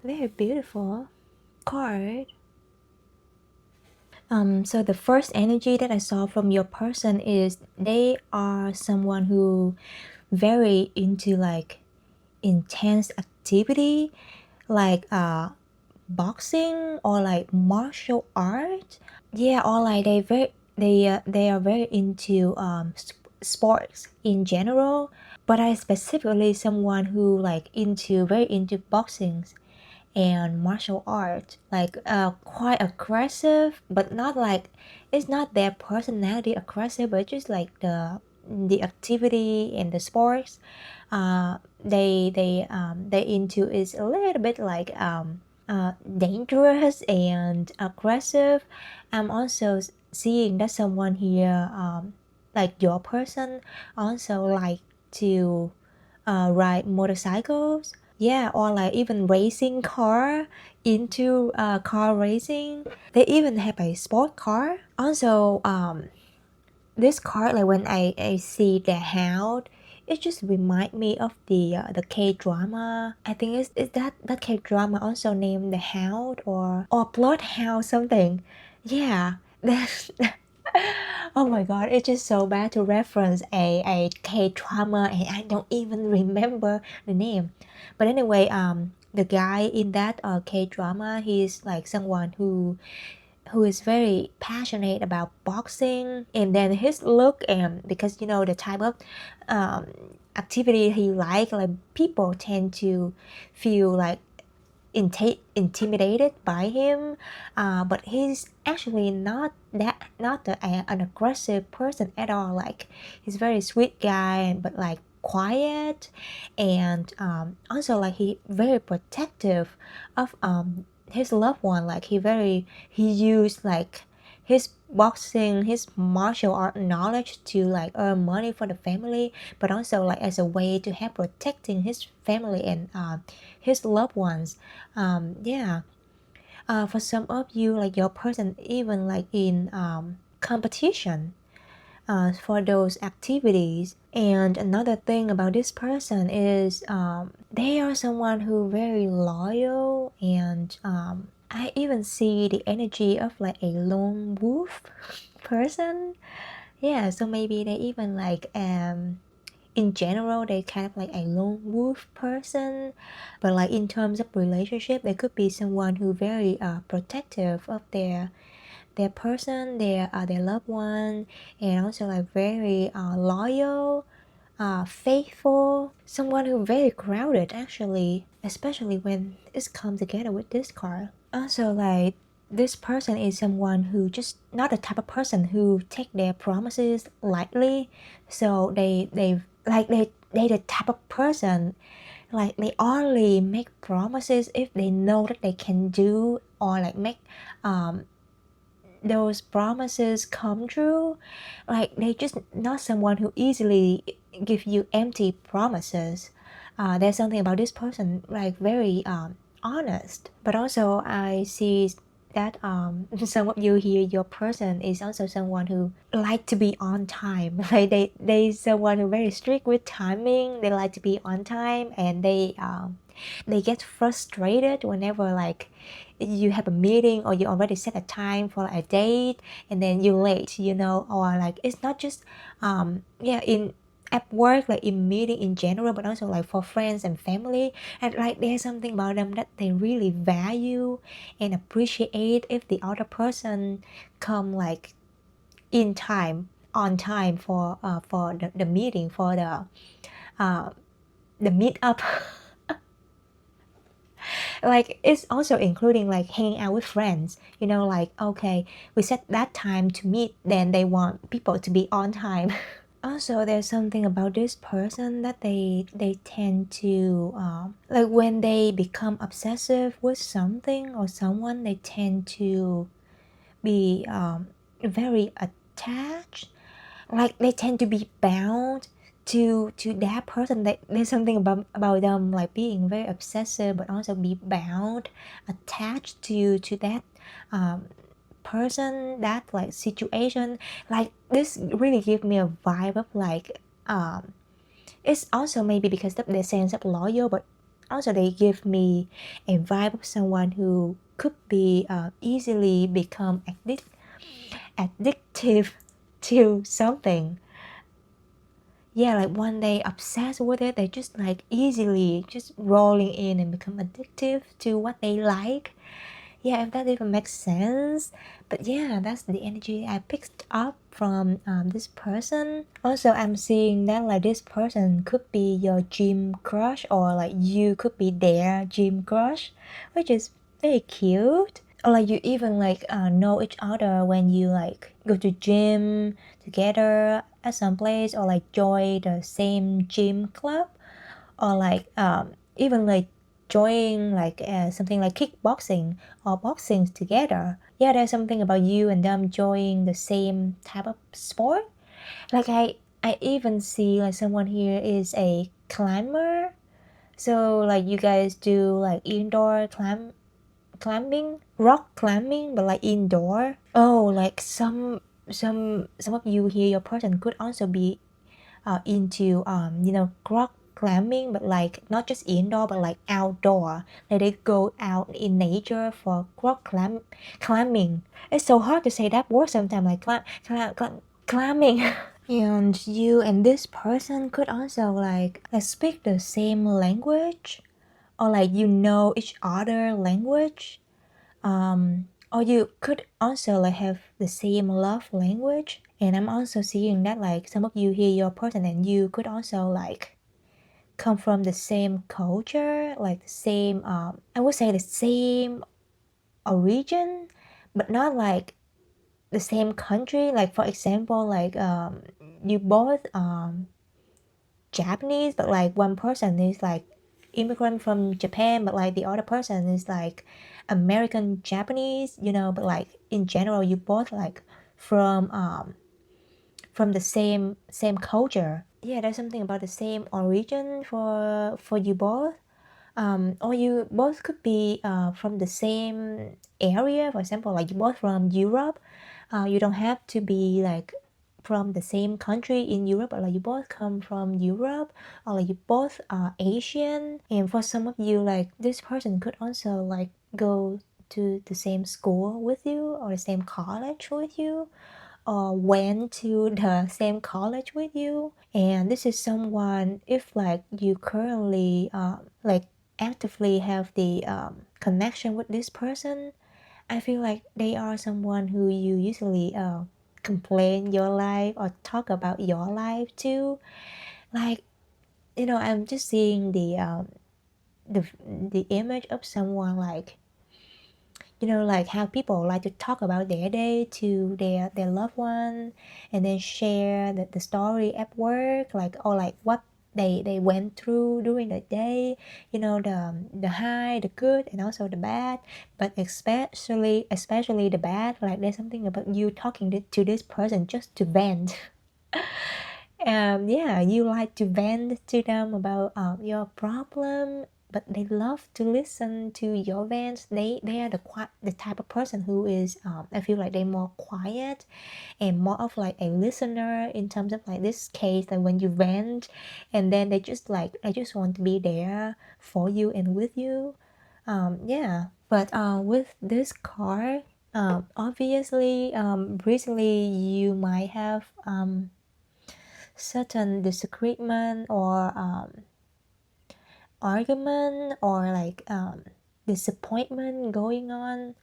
Very beautiful card. So the first energy that I saw from your person is they are someone who very into like intense activity, like boxing or like martial art. Yeah, or like they are very into sports in general. But I specifically someone who like into very into boxing and martial art, like quite aggressive, but not like it's not their personality aggressive, but just like the activity and the sports they into is a little bit like dangerous and aggressive. I'm also seeing that someone here, like your person, also like to ride motorcycles. Yeah, or like even racing car, into car racing. They even have a sport car. Also, this card, like when I see the hound, it just remind me of the K drama. I think is that K drama also named the Hound or Bloodhound something. Yeah, that's oh my god, it's just so bad to reference a K drama and I don't even remember the name. But anyway, the guy in that K drama, he's like someone who is very passionate about boxing, and then his look, and because you know the type of um, activity he like people tend to feel like intimidated by him, but he's actually not an aggressive person at all. Like he's a very sweet guy, but like quiet, and also like he very protective of his loved one. Like he used like his boxing, his martial art knowledge to like earn money for the family, but also like as a way to help protecting his family and his loved ones. Yeah, for some of you, like your person even like in competition for those activities. And another thing about this person is they are someone who very loyal, and I even see the energy of like a lone wolf person. Yeah, so maybe they even like in general they kind of like a lone wolf person, but like in terms of relationship they could be someone who very protective of their person, their loved one, and also like very loyal, faithful, someone who very crowded actually, especially when it's come together with this card. Also like this person is someone who just not the type of person who take their promises lightly. So they the type of person like they only make promises if they know that they can do, or like make um those promises come true. Like they just not someone who easily give you empty promises. There's something about this person like very honest, but also I see that some of you here, your person is also someone who like to be on time. Like they someone who very strict with timing. They like to be on time, and they get frustrated whenever like you have a meeting or you already set a time for a date and then you're late, you know, or like it's not just yeah, in at work, like in meeting in general, but also like for friends and family. And like there's something about them that they really value and appreciate if the other person come like in time, on time for the meeting, for the meet up. Like it's also including like hanging out with friends, you know, like okay, we set that time to meet, then they want people to be on time. Also there's something about this person that they tend to like when they become obsessive with something or someone, they tend to be very attached. Like they tend to be bound to that person. That there's something about them like being very obsessive, but also be bound, attached to that um, person, that like situation, like this really give me a vibe of like it's also maybe because of the sense of loyal, but also they give me a vibe of someone who could be easily become addictive to something. Yeah, like one day obsessed with it, they just like easily just rolling in and become addictive to what they like. Yeah, if that even makes sense. But yeah, that's the energy I picked up from this person. Also, I'm seeing that like this person could be your gym crush, or like you could be their gym crush, which is very cute. Or like you even like know each other when you like go to gym together at some place, or like join the same gym club, or like even like join like something like kickboxing or boxing together. Yeah, there's something about you and them joining the same type of sport. Like I even see like someone here is a climber, so like you guys do like indoor climbing, rock climbing, but like indoor. Oh, like some of you here, your person could also be into rock climbing, but like not just indoor but like outdoor. Like they go out in nature for climbing. It's so hard to say that word sometimes, like climbing. And you and this person could also like speak the same language, or like you know each other language. Or you could also like have the same love language. And I'm also seeing that like some of you here, your person and you could also like come from the same culture, like the same I would say the same origin, but not like the same country. Like for example, like you both Japanese, but like one person is like immigrant from Japan, but like the other person is like American Japanese, but like in general you both like from the same culture. Yeah, there's something about the same origin for you both. Or you both could be from the same area. For example, like you both from Europe. You don't have to be like from the same country in Europe, but like you both come from Europe, or like you both are Asian. And for some of you, like this person could also like go to the same school with you, or the same college with you, or went to the same college with you. And this is someone, if like you currently like actively have the connection with this person, I feel like they are someone who you usually complain your life or talk about your life too. Like, I'm just seeing the image of someone like, like how people like to talk about their day to their loved one, and then share the story at work, like, or like what they went through during the day, the high, the good, and also the bad. But especially the bad, like there's something about you talking to this person just to vent. Yeah, you like to vent to them about your problem, but they love to listen to your vents. They are the type of person who is I feel like they're more quiet and more of like a listener, in terms of like this case, like when you vent, and then they just want to be there for you and with you. Yeah, but with this card, obviously, recently you might have certain disagreement, or argument, or like disappointment going on.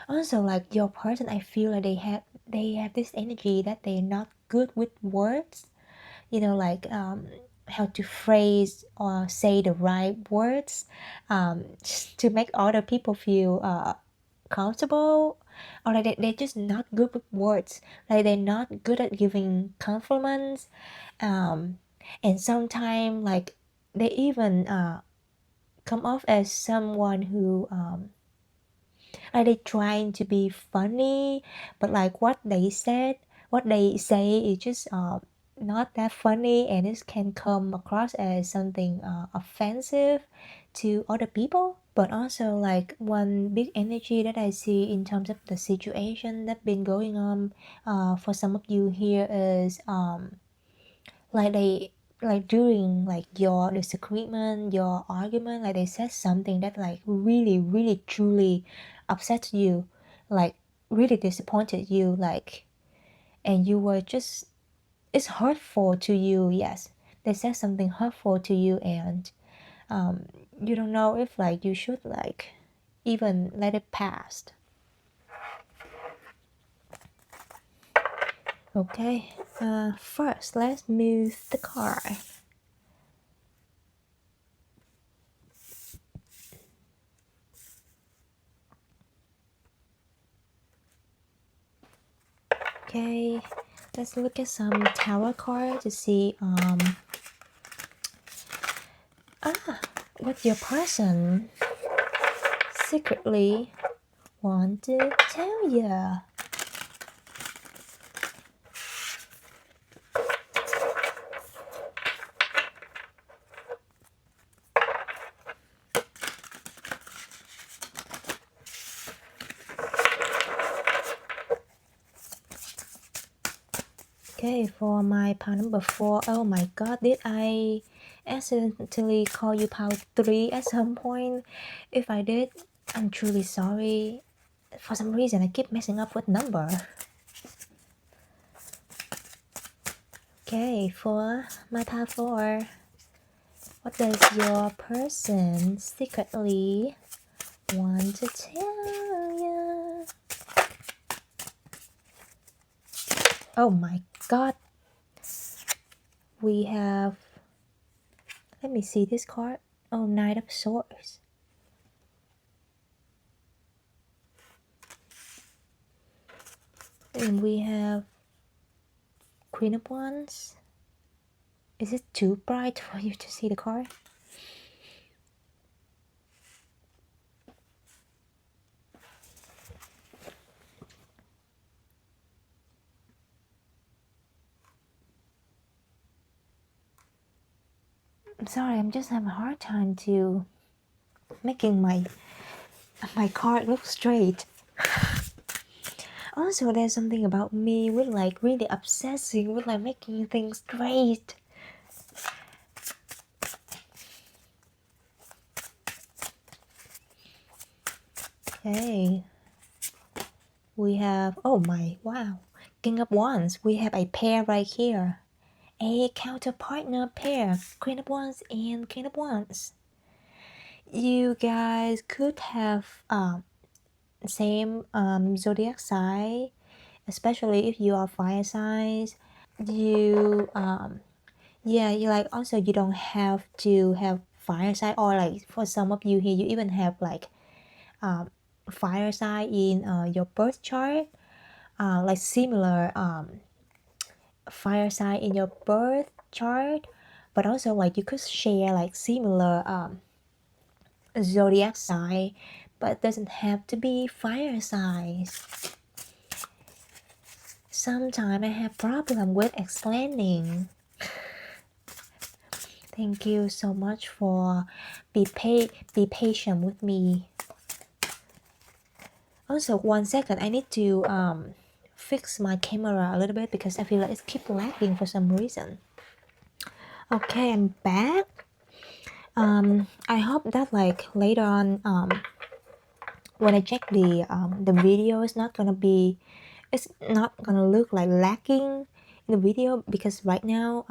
Also, like your person, I feel like they have this energy that they're not good with words, like how to phrase or say the right words, to make other people feel comfortable. Or like they're just not good with words, like they're not good at giving compliments. And sometimes like they even come off as someone who like they trying to be funny, but like what they say is just not that funny, and it can come across as something offensive to other people. But also like one big energy that I see in terms of the situation that's been going on for some of you here is like they like during like your disagreement, your argument, like they said something that like really truly upset you, like really disappointed you, like, and you were just, it's hurtful to you. Yes, they said something hurtful to you, and you don't know if like you should like even let it pass. Okay, first let's move the card. Okay, let's look at some tarot cards to see what your person secretly want to tell you. Okay, for my pile number 4, oh my god, did I accidentally call you pile 3 at some point? If I did, I'm truly sorry. For some reason, I keep messing up with number. Okay, for my pile 4, what does your person secretly want to tell you? Oh my god. We have, let me see this card. Oh, Knight of Swords. And we have Queen of Wands. Is it too bright for you to see the card? I'm sorry, I'm just having a hard time to making my card look straight. Also, there's something about me with like really obsessing with like making things straight. Okay. We have, oh my, wow. King of Wands. We have a pair right here. A counterpartner pair. Queen of Wands and King of Wands. You guys could have same zodiac sign, especially if you are fire signs. You yeah, you like, also you don't have to have fire sign, or like for some of you here you even have like fire sign in your birth chart, like similar fire sign in your birth chart, but also like you could share like similar zodiac sign, but it doesn't have to be fire signs. Sometimes I have problem with explaining. Thank you so much for be patient with me. Also, 1 second, I need to fix my camera a little bit because I feel like it keeps lagging for some reason. Okay, I'm back. I hope that like later on, when I check the video, it's not gonna look like lagging in the video, because right now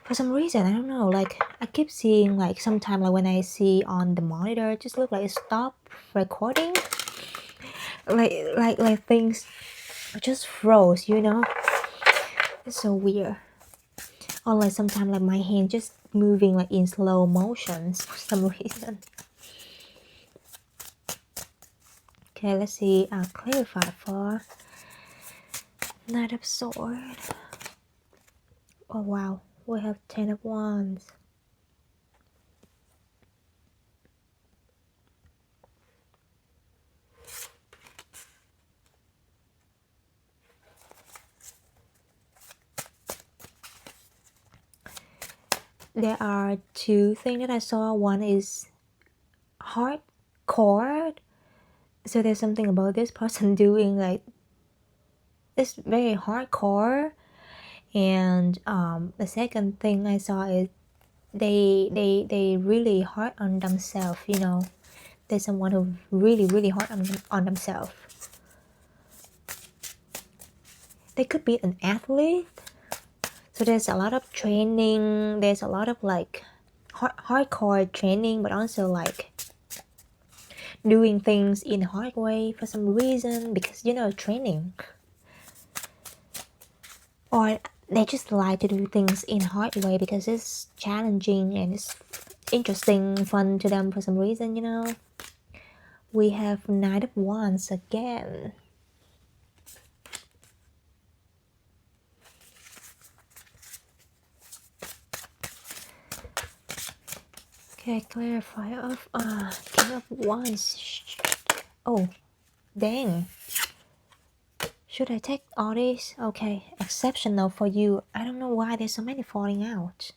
for some reason, I don't know, like I keep seeing like sometimes like when I see on the monitor, it just look like it stop recording, like things just froze, you know. It's so weird. Or like sometimes like my hand just moving like in slow motions for some reason. Okay, let's see. Clarify for Knight of Swords. Oh wow, we have 10 of Wands. There are two things that I saw. One is hardcore. So there's something about this person doing like it's very hardcore. And the second thing I saw is they really hard on themselves, you know. There's someone who really hard on themselves. They could be an athlete, so there's a lot of training, there's a lot of like hardcore training, but also like doing things in a hard way for some reason, because you know, training. Or they just like to do things in a hard way because it's challenging and it's interesting, fun to them for some reason, you know. We have Knight of Wands again. Okay, clarify of King of Wands. Oh, dang. Should I take all these? Okay, exceptional for you. I don't know why there's so many falling out.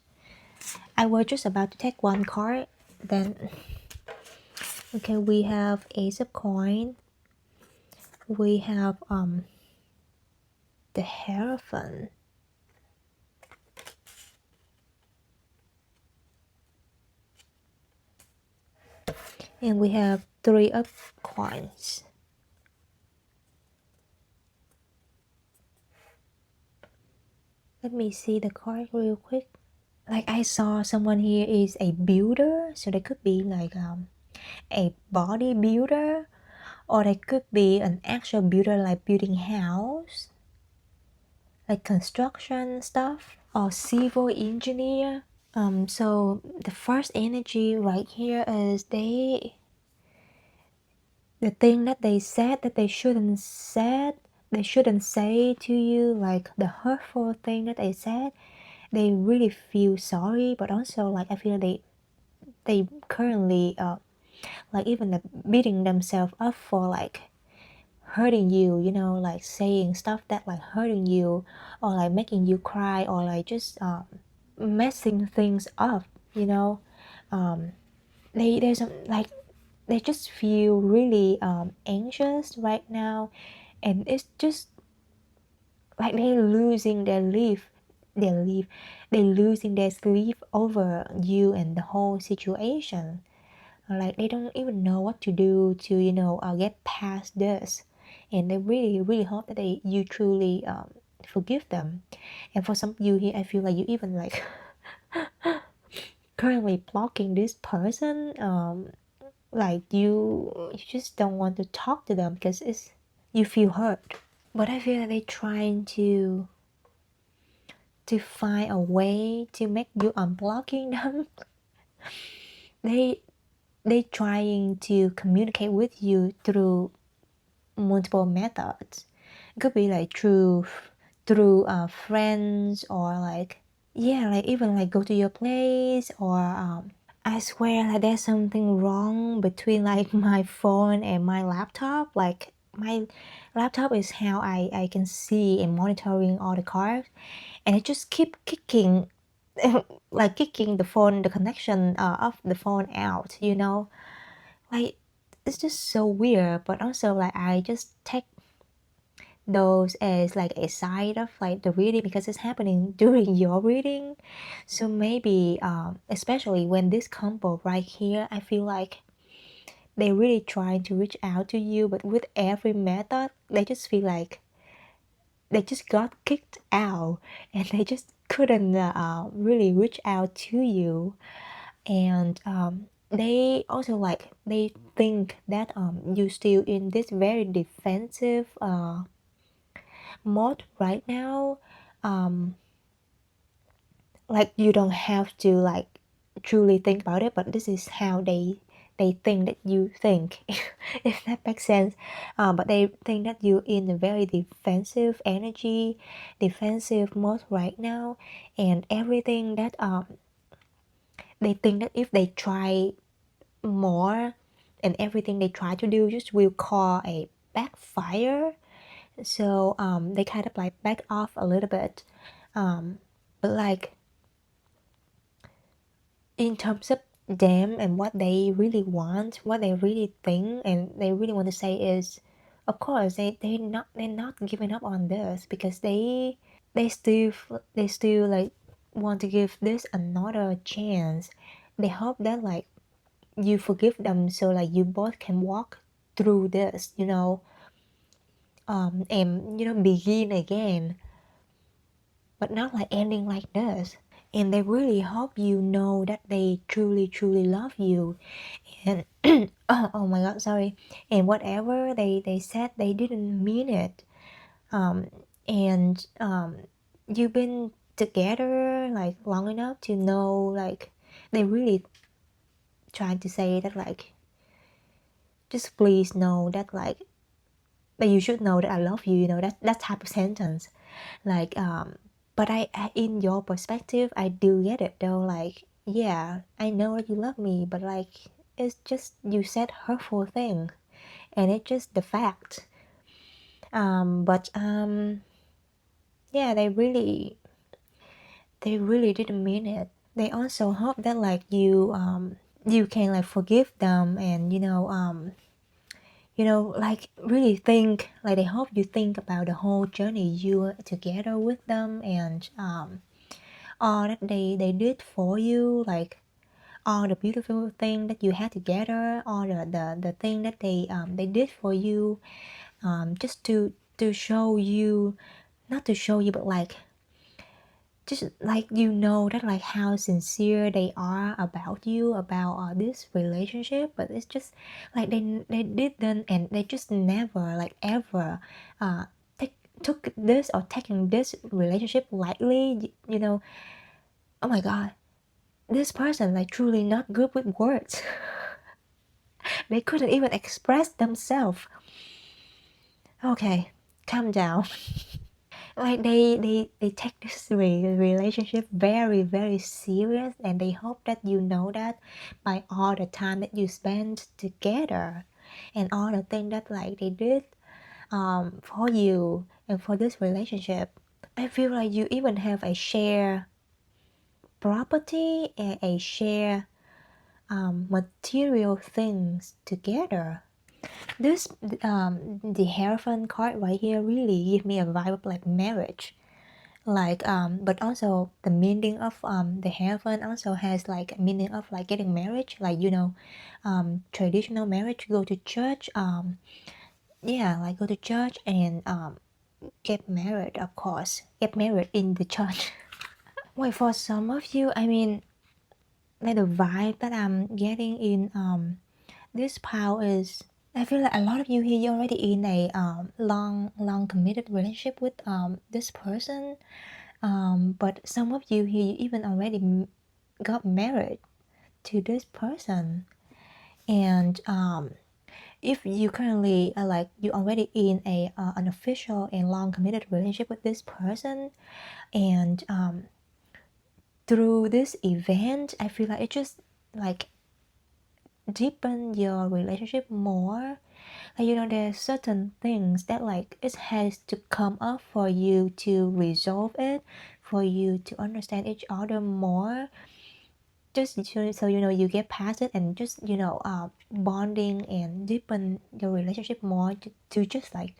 I was just about to take one card, then okay, we have Ace of Coin. We have the Hierophant. And we have Three of Coins. Let me see the card real quick. Like I saw someone here is a builder, so they could be like a bodybuilder, or they could be an actual builder, like building house, like construction stuff, or civil engineer. So the first energy right here is the thing that they said that they shouldn't say to you, like the hurtful thing that they said. They really feel sorry, but also like I feel they currently like even like beating themselves up for like hurting you, you know, like saying stuff that like hurting you, or like making you cry, or like just messing things up, you know. There's like they just feel really anxious right now, and it's just like they're losing they're losing their sleep over you and the whole situation. Like they don't even know what to do to, you know, get past this, and they really hope that you truly forgive them. And for some of you here, I feel like you even like currently blocking this person. Like you just don't want to talk to them because it's you feel hurt. But I feel like they're trying to find a way to make you unblocking them. They trying to communicate with you through multiple methods. It could be like through friends, or like, yeah, like even like go to your place, or I swear like there's something wrong between like my phone and my laptop. Like my laptop is how I can see and monitoring all the cards, and it just keep kicking like kicking the connection of the phone out, you know. Like it's just so weird, but also like I just take those as like a side of like the reading because it's happening during your reading. So maybe especially when this combo right here, I feel like they really trying to reach out to you, but with every method they just feel like they just got kicked out, and they just couldn't really reach out to you. And they also like they think that you still in this very defensive mode right now. Like you don't have to like truly think about it, but this is how they think that you think, if that makes sense. But they think that you're in a very defensive energy, defensive mode right now, and everything that they think that if they try more, and everything they try to do just will call a backfire. So they kind of like back off a little bit. But like in terms of them and what they really want, what they really think, and they really want to say is, of course, they're not giving up on this because they still like want to give this another chance. They hope that like you forgive them so like you both can walk through this, and begin again, but not like ending like this. And they really hope you know that they truly truly love you. And oh my god, sorry. And whatever they said, they didn't mean it. um and you've been together like long enough to know like they really trying to say that like just please know that like that you should know that I love you, that type of sentence. Like but I in your perspective I do get it though, like yeah, I know that you love me, but like it's just you said hurtful thing and it's just the fact. But yeah, they really didn't mean it. They also hope that like you can like forgive them, and like really think, like they hope you think about the whole journey you were together with them, and all that they did for you, like all the beautiful thing that you had together, all the thing that they did for you, just to show you, not to show you, but like just like that like how sincere they are about you, about this relationship. But it's just like they didn't, and they just never like ever uh take, took this or taking this relationship lightly, oh my god, this person like truly not good with words. They couldn't even express themselves. Okay, calm down. Like they take this relationship very very serious, and they hope that you know that by all the time that you spend together and all the things that like they did for you and for this relationship. I feel like you even have a share property and a share material things together. This the Hierophant card right here really give me a vibe of like marriage. Like but also the meaning of the heaven also has like a meaning of like getting married, like traditional marriage, go to church, yeah, like go to church and get married, of course, get married in the church. Wait, for some of you, I mean, like the vibe that I'm getting in this pile is, I feel like a lot of you here, you're already in a long committed relationship with this person. But some of you here, you even already got married to this person. And if you currently are like you already in a an official and long committed relationship with this person, and through this event, I feel like it just like deepen your relationship more. Like there's certain things that like it has to come up for you to resolve it, for you to understand each other more, just so you get past it, and just bonding and deepen your relationship more, to just like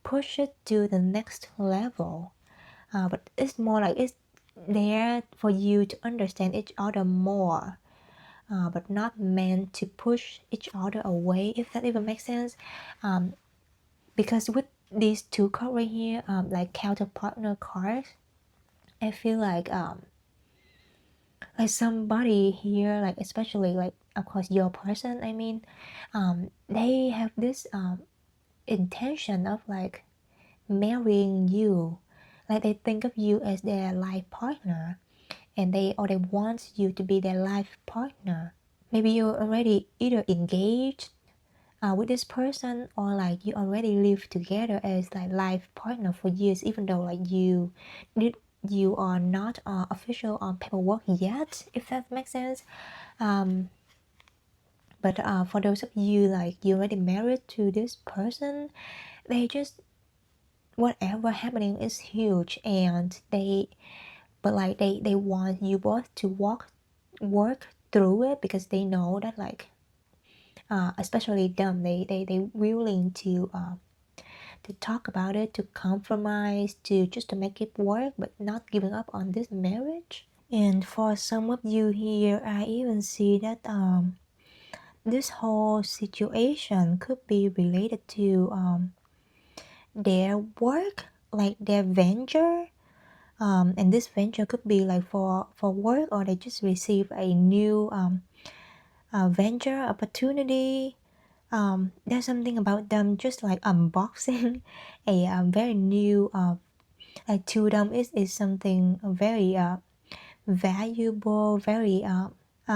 push it to the next level. But it's more like it's there for you to understand each other more, but not meant to push each other away, if that even makes sense. Because with these two cards right here, like counter partner cards, I feel like somebody here, like especially like of course your person, I mean, they have this intention of like marrying you. Like they think of you as their life partner, and they want you to be their life partner. Maybe you're already either engaged with this person, or like you already live together as like life partner for years, even though like you are not official on paperwork yet, if that makes sense. But for those of you like you already married to this person, they just, whatever happening is huge, and they want you both to work through it, because they know that like especially them, they willing to talk about it, to compromise, to just to make it work, but not giving up on this marriage. And for some of you here, I even see that this whole situation could be related to their work, like their venture. And this venture could be like for work, or they just receive a new venture opportunity. There's something about them just like unboxing a very new to them is something very valuable, very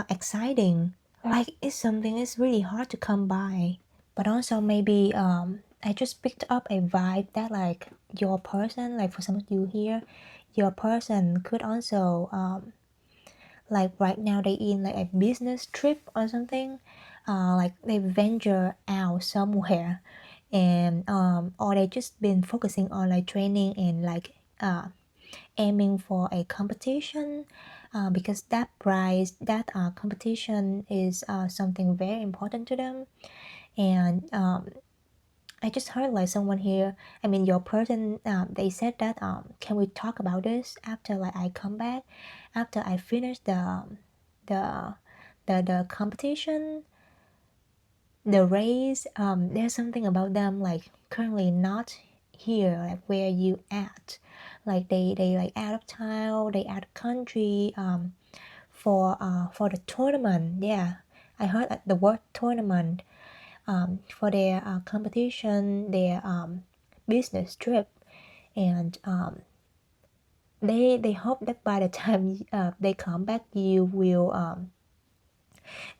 exciting. Like it's something it's really hard to come by. But also maybe I just picked up a vibe that like your person, like for some of you here, your person could also like right now they in like a business trip or something, like they venture out somewhere, and or they just been focusing on like training and like aiming for a competition, because that prize, that competition is something very important to them. And I just heard like someone here, I mean your person, they said that can we talk about this after like I come back, after I finish the the competition, the race. There's something about them like currently not here, like where you at, like they like out of town, they out of country for the tournament. Yeah, I heard the word tournament, for their competition, their business trip. And they hope that by the time they come back, you will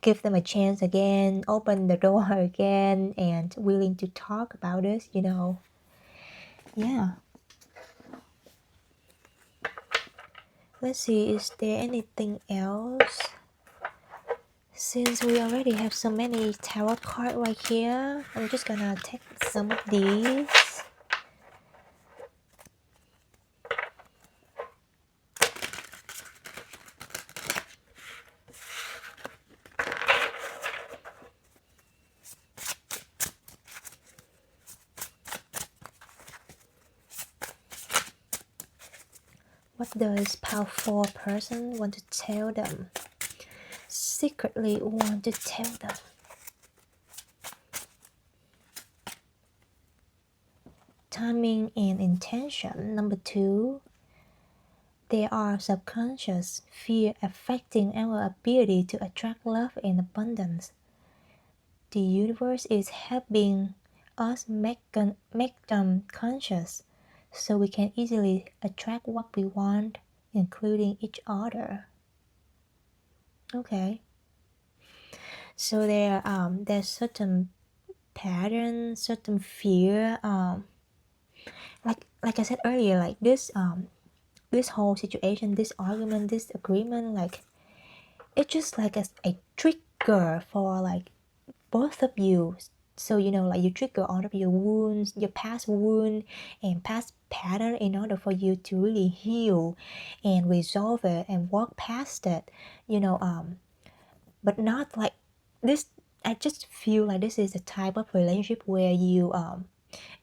give them a chance again, open the door again, and willing to talk about this, you know. Yeah. Let's see, is there anything else? Since we already have so many tarot cards right here, I'm just gonna take some of these. What does powerful person want to tell them? Secretly want to tell them. Timing and intention. Number 2, there are subconscious fear affecting our ability to attract love and abundance. The universe is helping us make them conscious, so we can easily attract what we want, including each other. Okay. So there's certain pattern, certain fear, like I said earlier, like this whole situation, this argument, this agreement, like it's just like a trigger for like both of you. So you know, like you trigger all of your wounds, your past wound and past pattern, in order for you to really heal and resolve it and walk past it, you know. But not like this. I just feel like this is a type of relationship where you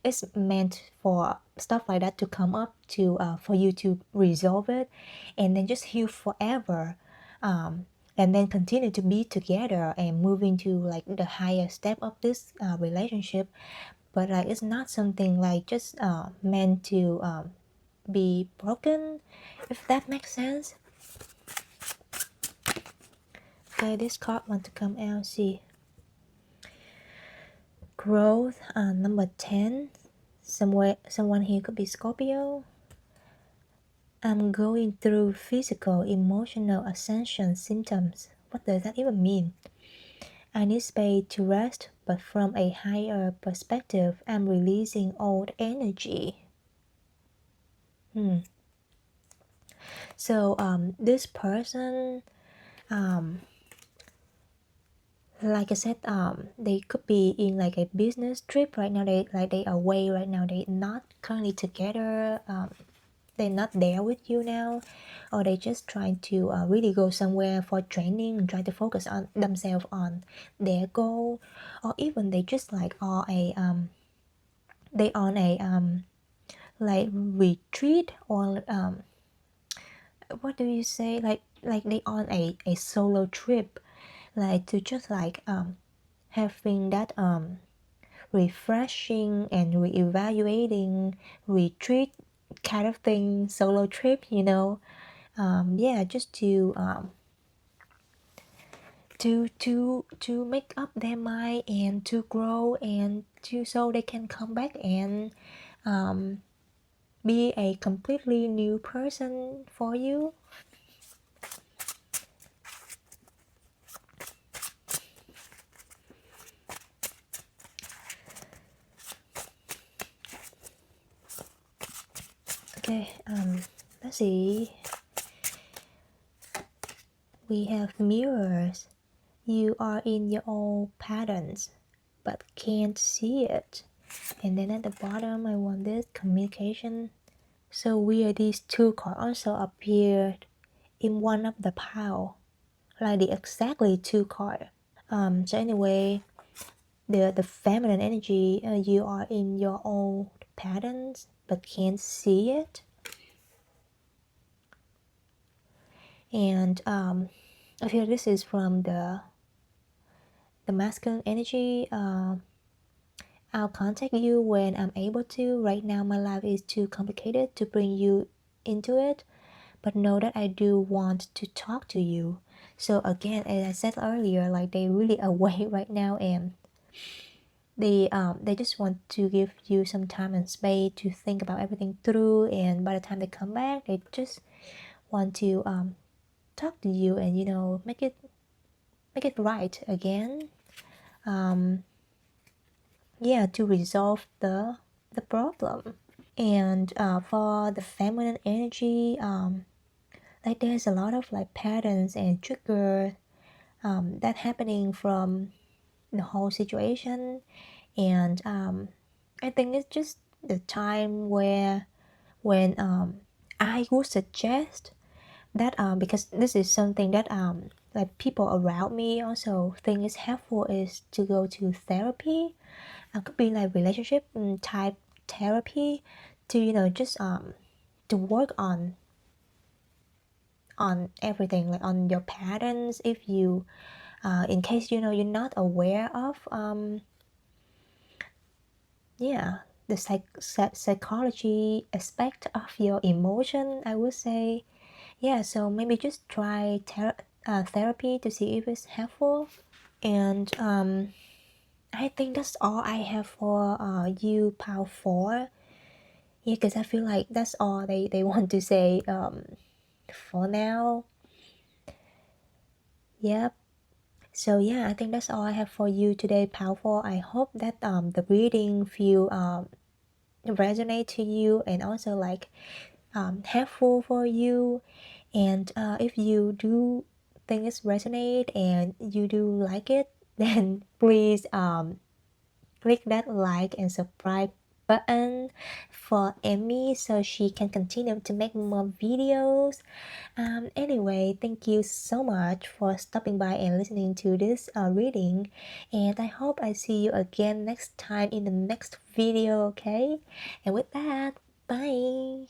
it's meant for stuff like that to come up, to for you to resolve it and then just heal forever, and then continue to be together and move into like the higher step of this relationship. But like it's not something like just meant to be broken, if that makes sense. Okay, this card want to come out. See, growth, number 10. Someone here could be Scorpio. I'm going through physical, emotional ascension symptoms. What does that even mean? I need space to rest, but from a higher perspective, I'm releasing old energy. So this person, like I said, they could be in like a business trip right now. They away right now. They not currently together. they're not there with you now, or they just trying to really go somewhere for training and try to focus on themselves on their goal, or even they just like are a they on a like retreat, or what do you say, like they on a solo trip, like to just like having that refreshing and reevaluating retreat kind of thing, solo trip, yeah, just to make up their mind and to grow and to so they can come back and be a completely new person for you. Okay, let's see. We have mirrors. You are in your own patterns, but can't see it. And then at the bottom, I want this communication. So weird, these two cards also appeared in one of the pile, like the exactly two cards. So anyway, the feminine energy, you are in your own patterns, but can't see it. And I feel this is from the masculine energy. I'll contact you when I'm able to. Right now, my life is too complicated to bring you into it, but know that I do want to talk to you. So again, as I said earlier, like they really away right now, and they just want to give you some time and space to think about everything through. And by the time they come back, they just want to talk to you and make it right again. Yeah, to resolve the problem. And for the feminine energy, like there's a lot of like patterns and trigger that happening from the whole situation. And I think it's just the time when I would suggest that because this is something that like people around me also think is helpful, is to go to therapy. Could be like relationship type therapy, to just to work on everything, like on your patterns, if you in case you're not aware of yeah, the psychology aspect of your emotion, I would say. Yeah, so maybe just try therapy to see if it's helpful. And I think that's all I have for you, Pal 4. Yeah, because I feel like that's all they want to say for now. Yep. So yeah, I think that's all I have for you today, Pal 4. I hope that the reading feel resonate to you and also like helpful for you. And if you do think it's resonate and you do like it, then please click that like and subscribe button for Emmy so she can continue to make more videos. Anyway, thank you so much for stopping by and listening to this reading, and I hope I see you again next time in the next video. Okay, and with that, bye.